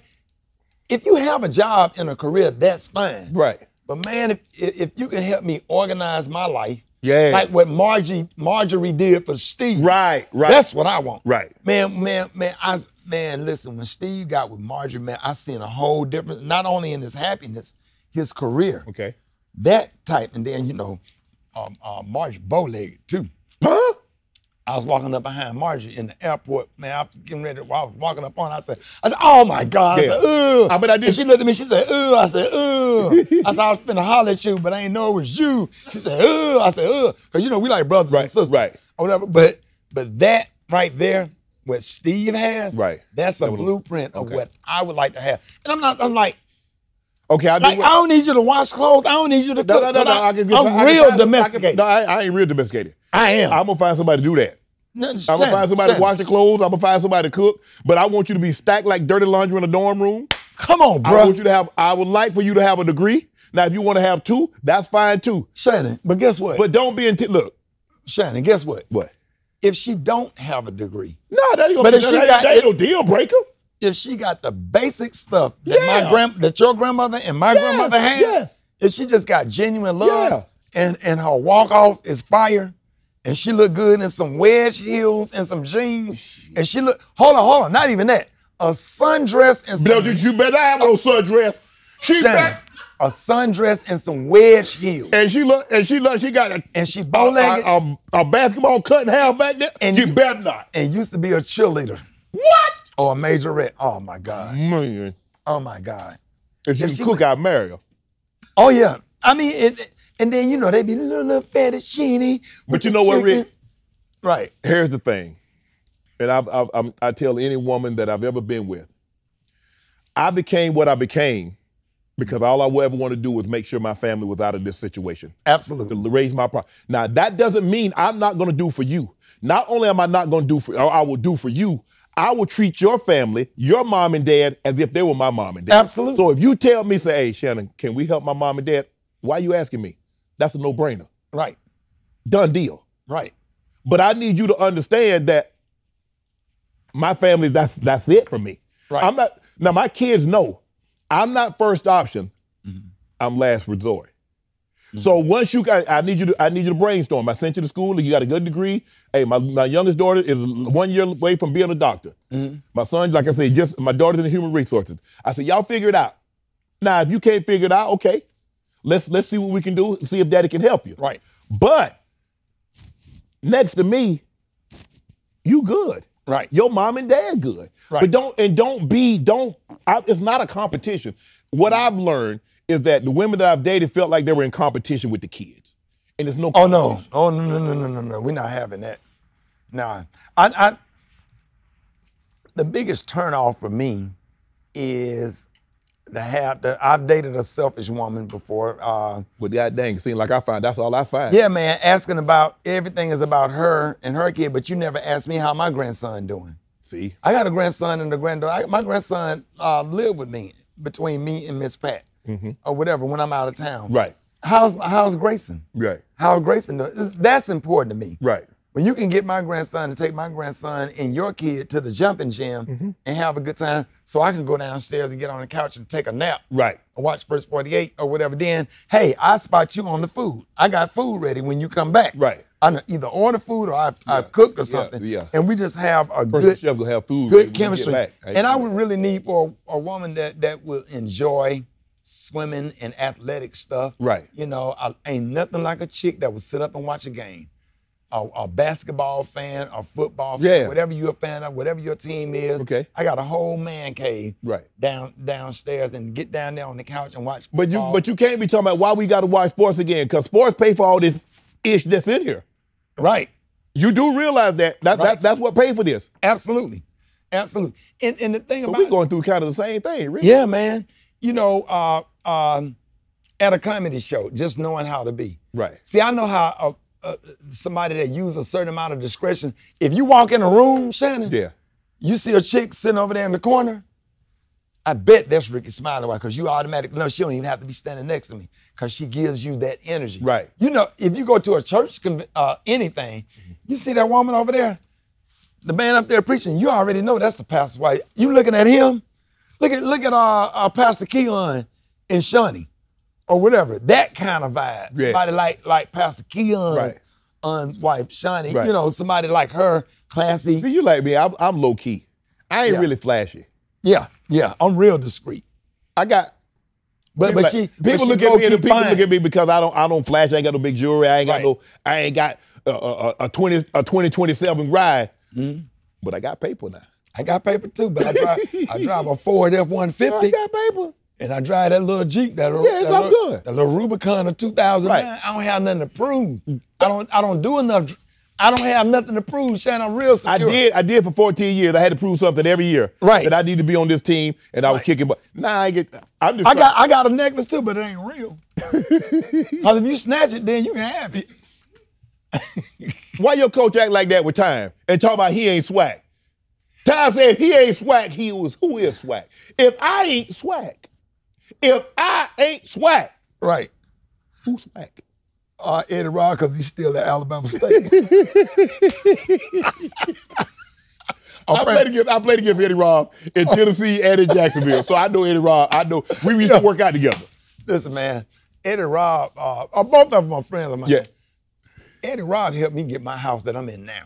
If you have a job and a career, that's fine. Right. But man, if you can help me organize my life, like what Marjorie did for Steve. Right. That's what I want. Right. Man, listen, when Steve got with Marjorie, man, I seen a whole difference, not only in his happiness, his career. Okay. That type, and then, Marjorie bow-legged too. Huh? I was walking up behind Marjorie in the airport, man. I was getting ready, while I was walking up on her, I said, oh my God. I said, ugh. But I did. And she looked at me, she said, ugh. I said, ugh. I said, I was finna holler at you, but I didn't know it was you. She said, ugh. I said, ugh. Because, we like brothers and sisters. Right. Or whatever. But that right there, what Steve has, that's a blueprint of what I would like to have. And I'm like, okay, I don't need you to wash clothes. I don't need you to cook. No, I'm real domesticated. No, I ain't real domesticated. I am. I'm gonna find somebody to do that. I'm gonna find somebody to wash the clothes. I'm gonna find somebody to cook. But I want you to be stacked like dirty laundry in a dorm room. Come on, bro. I would like for you to have a degree. Now, if you want to have 2, that's fine too. Shannon, but guess what? But don't be look. Shannon, guess what? What? If she don't have a degree. No, that ain't no deal breaker. If she got the basic stuff that that your grandmother and my grandmother had, if she just got genuine love and her walk off is fire, and she look good in some wedge heels and some jeans, and she look, hold on, not even that, a sundress and some. You better have no sundress. A sundress and some wedge heels. And she got she bow-legged. A basketball cut in half back there. And you better not. And used to be a cheerleader. What? Or a majorette. Oh my God. Man. Oh my God. If she cook, I'd marry her. Oh yeah. I mean, and then they be a little fettuccine. But you know what, Rick? Right. Here's the thing. And I tell any woman that I've ever been with, I became what I became because all I would ever want to do was make sure my family was out of this situation. Absolutely. To raise my problem. Now, that doesn't mean I'm not going to do for you. Not only am I not going to I will do for you, I will treat your family, your mom and dad, as if they were my mom and dad. Absolutely. So if you tell me, say, hey, Shannon, can we help my mom and dad? Why are you asking me? That's a no-brainer. Right. Done deal. Right. But I need you to understand that my family, that's it for me. Right. Now my kids know I'm not first option. Mm-hmm. I'm last resort. Mm-hmm. So once I need you to brainstorm. I sent you to school and you got a good degree. Hey, my youngest daughter is 1 year away from being a doctor. Mm-hmm. My son, like I said, my daughter's in human resources. I said, y'all figure it out. Now, if you can't figure it out, okay, let's see what we can do, see if daddy can help you. Right. But next to me, you good. Right. Your mom and dad good. Right. But it's not a competition. What I've learned is that the women that I've dated felt like they were in competition with the kids. And there's no competition. Oh no. We're not having that. Nah. The biggest turnoff for me is I've dated a selfish woman before. But God dang, it seems like that's all I find. Yeah, man, asking about everything is about her and her kid, but you never asked me how my grandson doing. See? I got a grandson and a granddaughter. My grandson lived with me, between me and Miss Pat, or whatever, when I'm out of town. Right. How's Grayson? Right. How's Grayson doing? That's important to me. Right. When you can get my grandson to take my grandson and your kid to the jumping gym and have a good time, so I can go downstairs and get on the couch and take a nap. Right. Or watch First 48 or whatever. Then, hey, I spot you on the food. I got food ready when you come back. Right. I either order food or I cooked or something. Yeah. And we just have a First chef gonna have food good when chemistry. you get back. And I would really need for a woman that will enjoy swimming and athletic stuff. Right. You know, ain't nothing like a chick that will sit up and watch a game. A basketball fan, a football fan, whatever you're a fan of, whatever your team is. Okay. I got a whole man cave Right. downstairs and get down there on the couch and watch But football. you can't be talking about why we got to watch sports again, because sports pay for all this ish that's in here. Right. You do realize that's what paid for this. Absolutely. Absolutely. And the thing So about we're going through kind of the same thing, really. Yeah, man. You know, at a comedy show, just knowing how to be. Right. See, I know how somebody that uses a certain amount of discretion, if you walk in a room, Shannon, you see a chick sitting over there in the corner, I bet that's Rickey Smiley, because you automatically know she don't even have to be standing next to me, because she gives you that energy. Right. You know, if you go to a church, anything, you see that woman over there, the man up there preaching, you already know that's the pastor's wife. You looking at him, look at Pastor Keon and Shani, or whatever, that kind of vibe. Yeah. Somebody like Pastor Keon, wife Shani, you know, somebody like her, classy. See, you like me, I'm low key. I ain't really flashy. Yeah, I'm real discreet. I got, but people look at me because I don't flash. I ain't got no big jewelry. I ain't got a 2027 ride. But I got paper now. I got paper too, but I drive a Ford F-150. I got paper. And I drive that little Jeep, that little Rubicon of 2009. Right. I don't have nothing to prove. I don't do enough. I don't have nothing to prove, Shannon. I'm real secure. I did for 14 years. I had to prove something every year. Right. That I need to be on this team, and I was kicking butt. Nah, I got a necklace too, but it ain't real. Because if you snatch it, then you can have it. Why your coach act like that with Time and talk about he ain't swag? Time said he ain't swag, who is swag? If I ain't swag, right. Who's swag? Eddie Rock, because he's still at Alabama State. I played against Eddie Robb in Tennessee and in Jacksonville, so I know Eddie Robb. I know we used to work out together. Listen, man, Eddie Robb, both of them are friends of mine. Yeah. Eddie Robb helped me get my house that I'm in now.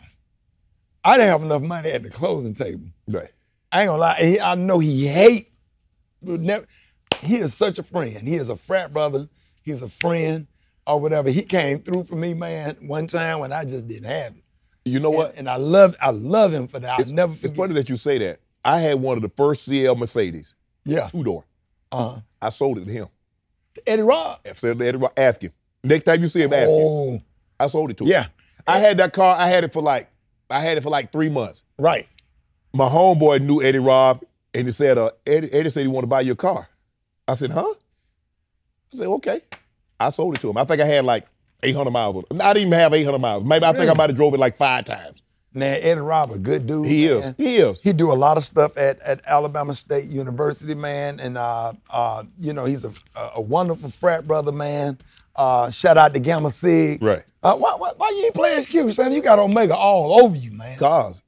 I didn't have enough money at the closing table. Right. I ain't gonna lie, I know he he is such a friend. He is a frat brother. He's a friend or whatever. He came through for me, man, one time when I just didn't have it. You know what? And I love him for that. I'll never forget. It's funny that you say that. I had one of the first CL Mercedes. Yeah. Two-door. I sold it to him. Eddie Robb? I said to Eddie Robb, ask him. Next time you see him, ask him. I sold it to him. Yeah. I had that car, I had it for like 3 months. Right. My homeboy knew Eddie Robb, and he said, Eddie said he wanted to buy your car. I said, huh? I said, okay. I sold it to him. I think I had like 800 miles on it. I didn't even have 800 miles. Maybe I think I might have drove it like 5 times. Man, Eddie Robb, a good dude. He man. is. He do a lot of stuff at Alabama State University, man. And, you know, he's a wonderful frat brother, man. Shout out to Gamma Sig. Right. Why you ain't playing cute, son? You got Omega all over you, man. Cause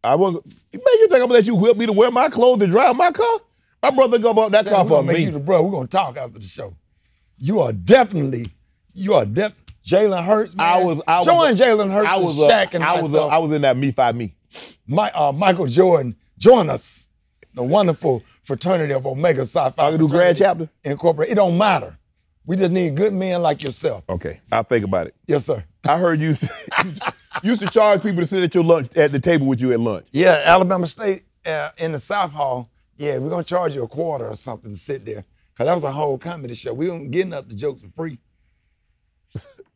you think I'm gonna let you whip me to wear my clothes and drive my car? My brother go about that car for me. You the bro. We're gonna talk after the show. You are definitely Jalen Hurts, man. Join Jalen Hurts and Shaq and myself. I was in that Me 5 Me. Michael Jordan, join us. The wonderful fraternity of Omega Psi Phi. I can do Grand Chapter? Incorporated. It don't matter. We just need good men like yourself. Okay, I'll think about it. Yes, sir. I heard you used to charge people to sit at the table with you at lunch. Yeah, Alabama State in the South Hall. Yeah, we're gonna charge you $25 or something to sit there. Cause that was a whole comedy show. We weren't getting up the jokes for free.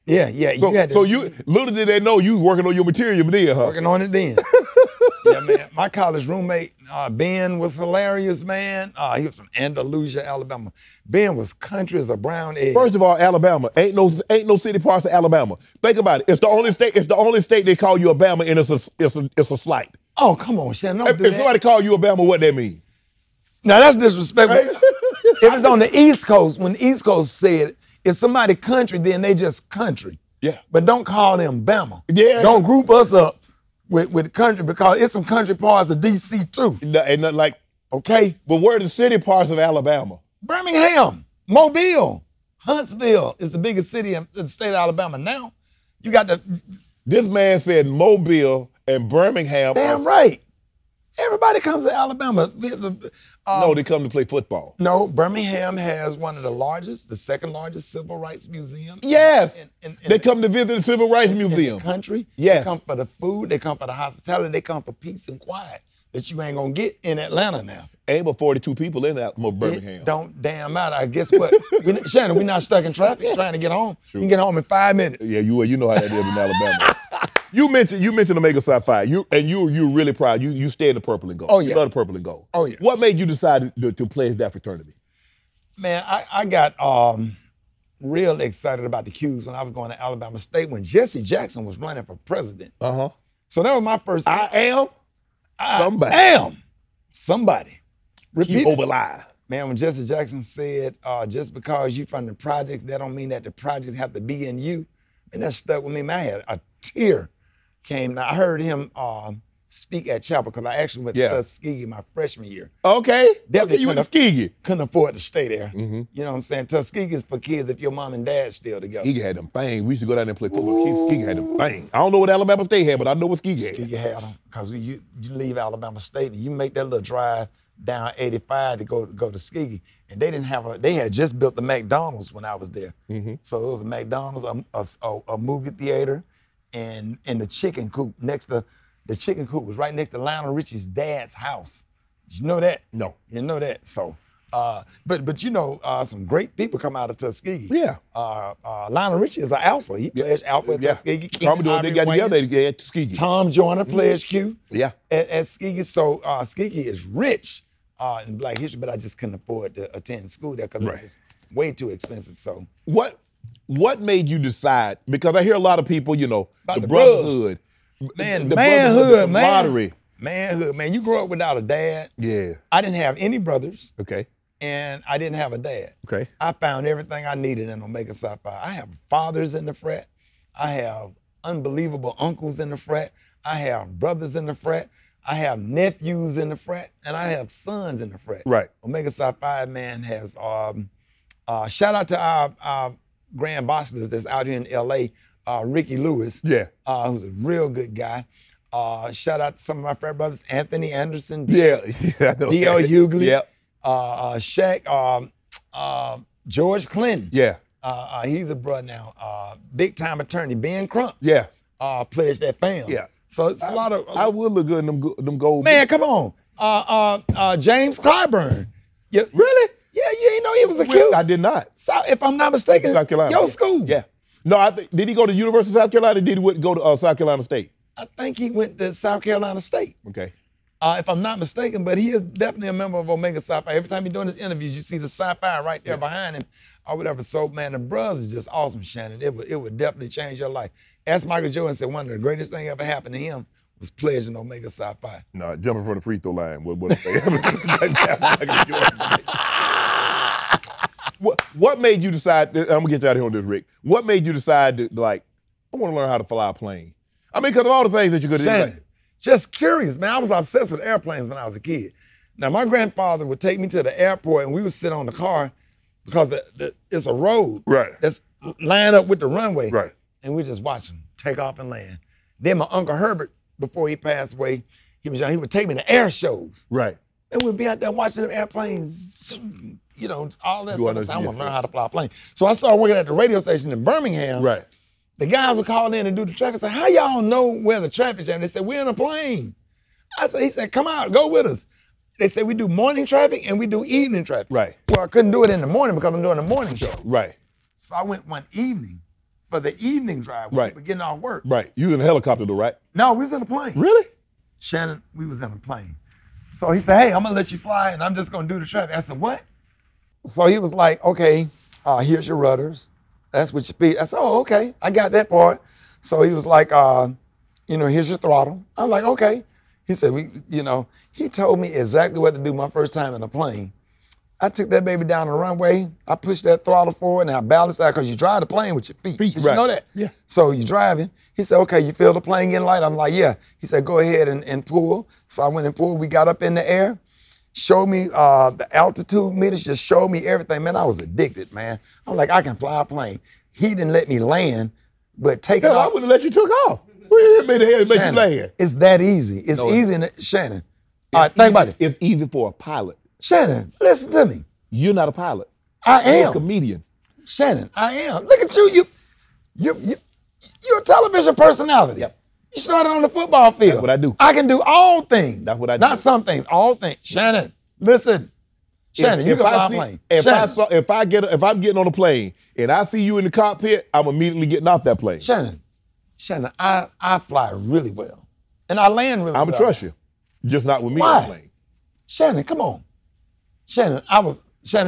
Yeah. So little did they know you was working on your material then, huh? Working on it then. Yeah, man. My college roommate, Ben, was hilarious, man. He was from Andalusia, Alabama. Ben was country as a brown egg. First of all, Alabama ain't no city parts of Alabama. Think about it. It's the only state. It's the only state they call you Alabama, and it's a slight. Oh, come on, Shannon. Don't do If that. somebody call you Alabama, what that mean? Now, that's disrespectful. If it's on the East Coast, when the East Coast said, if somebody country, then they just country. Yeah. But don't call them Bama. Yeah. Don't group us up with country, because it's some country parts of D.C. too. Ain't nothing like. Okay? But where are the city parts of Alabama? Birmingham, Mobile, Huntsville is the biggest city in the state of Alabama now. You got the... This man said Mobile and Birmingham. Damn right. Everybody comes to Alabama. No, they come to play football. No, Birmingham has one of the second largest civil rights museums. Yes. In They come to visit the Civil Rights in Museum. the country. Yes. They come for the food. They come for the hospitality. They come for peace and quiet that you ain't gonna get in Atlanta now. Ain't but 42 people in that Birmingham. It don't damn matter. I guess what? Shannon, we're not stuck in traffic trying to get home. You can get home in 5 minutes. Yeah, you know how that is in Alabama. You mentioned Omega Psi Phi. You really proud. You stay in the purple and gold. Oh, yeah. You love the purple and gold. Oh, yeah. What made you decide to pledge that fraternity? Man, I got real excited about the Qs when I was going to Alabama State when Jesse Jackson was running for president. Uh-huh. So that was my first. I am somebody. I am somebody. Repeat Keep it. over lie. Man, when Jesse Jackson said, just because you from the project, that don't mean that the project have to be in you. And that stuck with me. Man, I had a tear came. Now, I heard him speak at Chapel because I actually went to Tuskegee my freshman year. Okay. Definitely You went to Tuskegee. Couldn't afford to stay there. Mm-hmm. You know what I'm saying? Tuskegee is for kids if your mom and dad still together. Tuskegee had them things. We used to go down there and play football. Tuskegee had them things. I don't know what Alabama State had, but I know what Tuskegee had. Tuskegee had them because you leave Alabama State and you make that little drive down 85 to go to Tuskegee, and they didn't have they had just built the McDonald's when I was there. Mm-hmm. So it was a McDonald's, a movie theater, and the chicken coop the chicken coop was right next to Lionel Richie's dad's house. Did you know that? No. You didn't know that. So, but you know, some great people come out of Tuskegee. Yeah. Lionel Richie is an alpha. He plays alpha at Tuskegee. They got together at Tuskegee. Tom Joyner plays Q. Yeah. At Tuskegee. So Tuskegee is rich in Black history, but I just couldn't afford to attend school there because it was just way too expensive. So what made you decide? Because I hear a lot of people, you know, about the brotherhood. Man, the manhood, man. camaraderie. Manhood, man. You grew up without a dad. Yeah. I didn't have any brothers. Okay. And I didn't have a dad. Okay. I found everything I needed in Omega Psi Phi. I have fathers in the frat. I have unbelievable uncles in the frat. I have brothers in the frat. I have nephews in the frat. And I have sons in the frat. Right. Omega Psi Phi, man, has, shout out to our grand bosses that's out here in L.A., Ricky Lewis, Yeah. who's a real good guy. Shout out to some of my frat brothers, Anthony Anderson, Yeah. D.L. Hughley, Yep. Shaq, George Clinton. Yeah. He's a brother now. Big time attorney, Ben Crump, Yeah. pledged that fam. Yeah. So it's a lot of. I would look good in them gold. Man, come on. James Clyburn. Really? Yeah, you ain't know he was a Q. I did not. So, if I'm not mistaken, South Carolina. your school. Yeah. No, did he go to University of South Carolina or did he go to South Carolina State? I think he went to South Carolina State. Okay. If I'm not mistaken, but he is definitely a member of Omega Psi Phi. Every time he's doing his interviews, you see the Psi Phi right there behind him or whatever. So, man, the bros is just awesome, Shannon. It would definitely change your life. As Michael Jordan said, one of the greatest things ever happened to him was pledging Omega Psi Phi. No, jumping from the free throw line. What What made you decide, I'm going to get you out of here on this, Rick. What made you decide to, like, I want to learn how to fly a plane? I mean, because of all the things that you could do. Shannon, just curious, man. I was obsessed with airplanes when I was a kid. Now, my grandfather would take me to the airport and we would sit on the car because it's a road that's lined up with the runway. Right. And we just watch them take off and land. Then my Uncle Herbert, before he passed away, he was young, he would take me to air shows. Right. And we'd be out there watching them airplanes, you know, all that stuff. I said, I want to learn how to fly a plane. So I started working at the radio station in Birmingham. Right. The guys would call in and do the traffic. I said, how y'all know where the traffic jam? They said, we're in a plane. He said, come out, go with us. They said, we do morning traffic and we do evening traffic. Right. Well, I couldn't do it in the morning because I'm doing a morning show. Right. So I went one evening for the evening drive. Right. We're getting off work. Right. You in a helicopter though, right? No, we was in a plane. Really? Shannon, we was in a plane. So he said, hey, I'm gonna let you fly and I'm just gonna do the traffic. I said, what? So he was like, okay, here's your rudders. That's what your feet. I said, oh, okay, I got that part. So he was like, here's your throttle. I'm like, okay. He said, he told me exactly what to do my first time in a plane. I took that baby down the runway. I pushed that throttle forward and I balanced out because you drive the plane with your feet. Did you know that? Yeah. So you're driving. He said, okay, you feel the plane getting light? I'm like, yeah. He said, go ahead and pull. So I went and pulled. We got up in the air, showed me the altitude meters, just showed me everything. Man, I was addicted, man. I'm like, I can fly a plane. He didn't let me land, but take it off. I wouldn't let you took off. Where you hit me the head and make you land? It's that easy. It's easy, Shannon. All right, think about it. It's easy for a pilot. Shannon, listen to me. You're not a pilot. I am. You're a comedian. Shannon, I am. Look at you. You're a television personality. Yep. You started on the football field. That's what I do. I can do all things. That's what I do. Not some things, all things. Shannon, listen. Shannon, you can fly a plane. If I'm getting on a plane and I see you in the cockpit, I'm immediately getting off that plane. Shannon, I fly really well. And I land really well. I'm gonna trust you. Just not with me Why? on the plane. Shannon, come on. Shannon,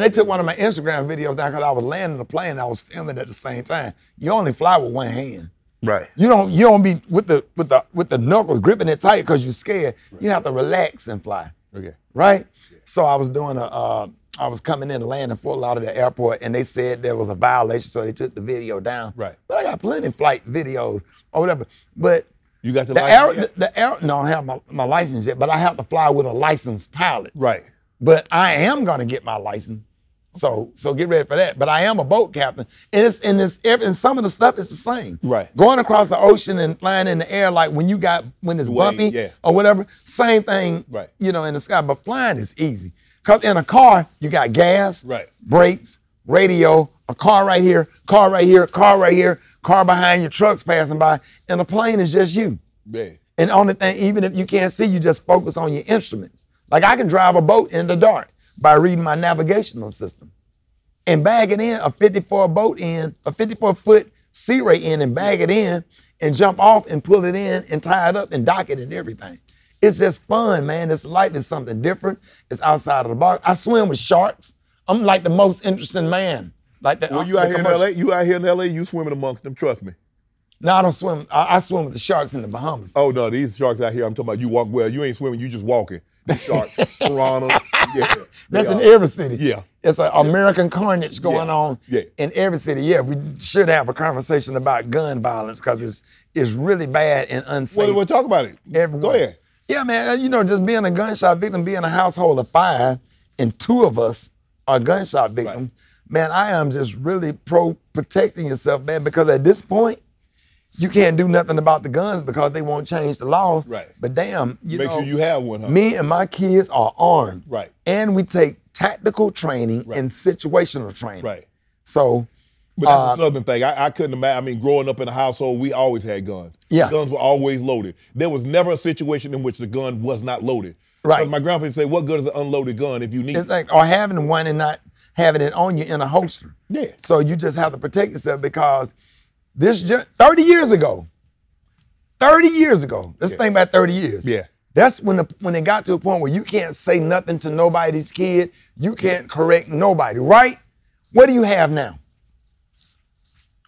they took one of my Instagram videos down because I was landing the plane and I was filming at the same time. You only fly with one hand. Right. You don't be with the knuckles gripping it tight because you're scared. Right. You have to relax and fly. Okay. Right? Yeah. So I was doing I was coming in to land in Fort Lauderdale Airport and they said there was a violation, so they took the video down. Right. But I got plenty of flight videos or whatever. But you got the license yet? No, I don't have my license yet, but I have to fly with a licensed pilot. Right. But I am gonna get my license. So get ready for that. But I am a boat captain. And and some of the stuff is the same. Right. Going across the ocean and flying in the air, like when it's bumpy or whatever, same thing, right. In the sky. But flying is easy. Because in a car, you got gas, right. brakes, radio, a car right here, car right here, car right here, car behind you, trucks passing by, and a plane is just you. Yeah. And the only thing, even if you can't see, you just focus on your instruments. Like I can drive a boat in the dark by reading my navigational system and bag it in, a 54-foot Sea Ray in and bag it in and jump off and pull it in and tie it up and dock it and everything. It's just fun, man. It's light, it's something different. It's outside of the box. I swim with sharks. I'm like the most interesting man. Like that. Well, you out here in LA, you swimming amongst them, trust me. No, I don't swim. I swim with the sharks in the Bahamas. Oh no, these sharks out here, I'm talking about you walk well. You ain't swimming, you just walking. The sharks, piranhas, yeah. That's in every city. Yeah. It's an American carnage going on in every city. Yeah, we should have a conversation about gun violence because it's really bad and unsafe. Well, talk about it. Everywhere. Go ahead. Yeah, man, just being a gunshot victim, being a household of 5, and 2 of us are gunshot victims, right. Man, I am just really protecting yourself, man, because at this point, you can't do nothing about the guns because they won't change the laws. Right. But damn, make sure you have one, huh? Me and my kids are armed. Right. And we take tactical training and situational training. Right. So. But that's a Southern thing. I couldn't imagine. I mean, growing up in a household, we always had guns. Yeah. Guns were always loaded. There was never a situation in which the gun was not loaded. Right. My grandfather would say, what good is an unloaded gun if you need it? It's like, or having one and not having it on you in a holster. Yeah. So you just have to protect yourself because 30 years ago, let's think about 30 years. Yeah. That's when it got to a point where you can't say nothing to nobody's kid. You can't correct nobody, right? What do you have now?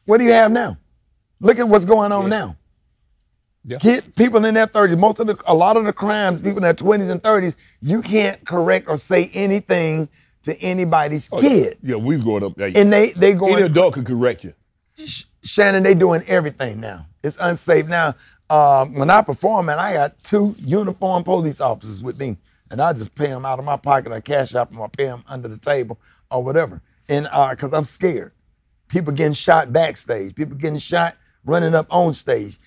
What do you have now? Look at what's going on now. Yeah. People in their 30s, a lot of the crimes, people in their 20s and 30s, you can't correct or say anything to anybody's kid. Yeah, we was growing up. Yeah. And they going. Any adult could correct you. Shannon, they doing everything now. It's unsafe now. When I perform, man, I got 2 uniformed police officers with me, and I just pay them out of my pocket or cash out them or pay them under the table or whatever. And because I'm scared. People getting shot backstage. People getting shot running up on stage.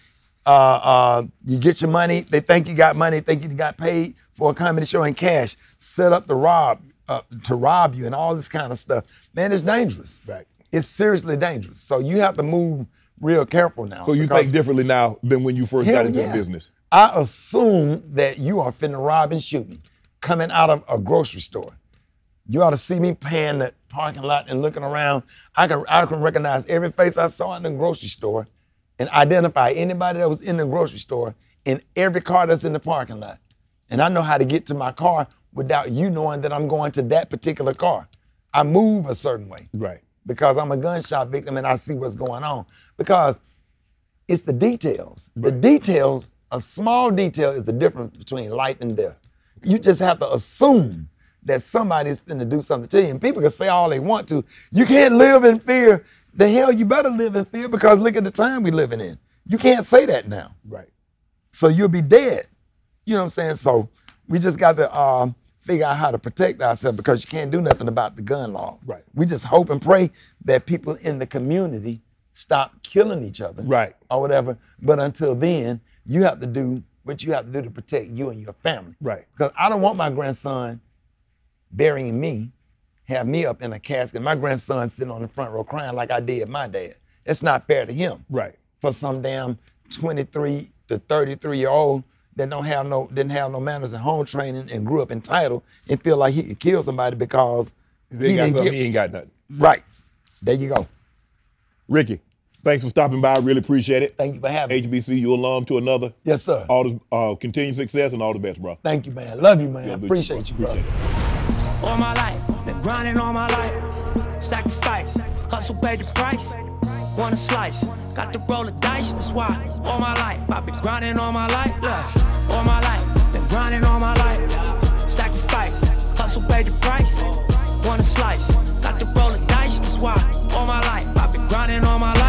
You get your money. They think you got money. Think you got paid for a comedy show in cash. Set up to rob you and all this kind of stuff. Man, it's dangerous. Right. It's seriously dangerous. So you have to move real careful now. So you think differently now than when you first got into the business? I assume that you are finna rob and shoot me coming out of a grocery store. You ought to see me paying the parking lot and looking around. I can recognize every face I saw in the grocery store and identify anybody that was in the grocery store in every car that's in the parking lot. And I know how to get to my car without you knowing that I'm going to that particular car. I move a certain way. Right. Because I'm a gunshot victim and I see what's going on. Because it's the details. Right. The details, a small detail is the difference between life and death. You just have to assume that somebody's going to do something to you. And people can say all they want to. You can't live in fear. The hell, you better live in fear because look at the time we're living in. You can't say that now. Right. So you'll be dead. You know what I'm saying? So we just got to figure out how to protect ourselves because you can't do nothing about the gun laws. Right. We just hope and pray that people in the community stop killing each other. Right. Or whatever. But until then, you have to do what you have to do to protect you and your family. Right. Because I don't want my grandson burying me, have me up in a casket, my grandson sitting on the front row crying like I did my dad. It's not fair to him. Right. For some damn 23 to 33-year-old that didn't have no manners and home training and grew up entitled and feel like he could kill somebody because he ain't got nothing. Right. There you go. Rickey, thanks for stopping by. I really appreciate it. Thank you for having me. HBCU alum to another. Yes, sir. All the continued success and all the best, bro. Thank you, man. Love you, man. Yeah, Appreciate you, bro. Appreciate it. All my life, been grinding all my life. Sacrifice, hustle, pay the price. Want a slice, got to roll the dice. That's why all my life, I've been grinding all my life. Look, all my life, been grinding all my life. Sacrifice, hustle, pay the price. Want a slice, got to roll the dice. That's why all my life, I've been grinding all my life.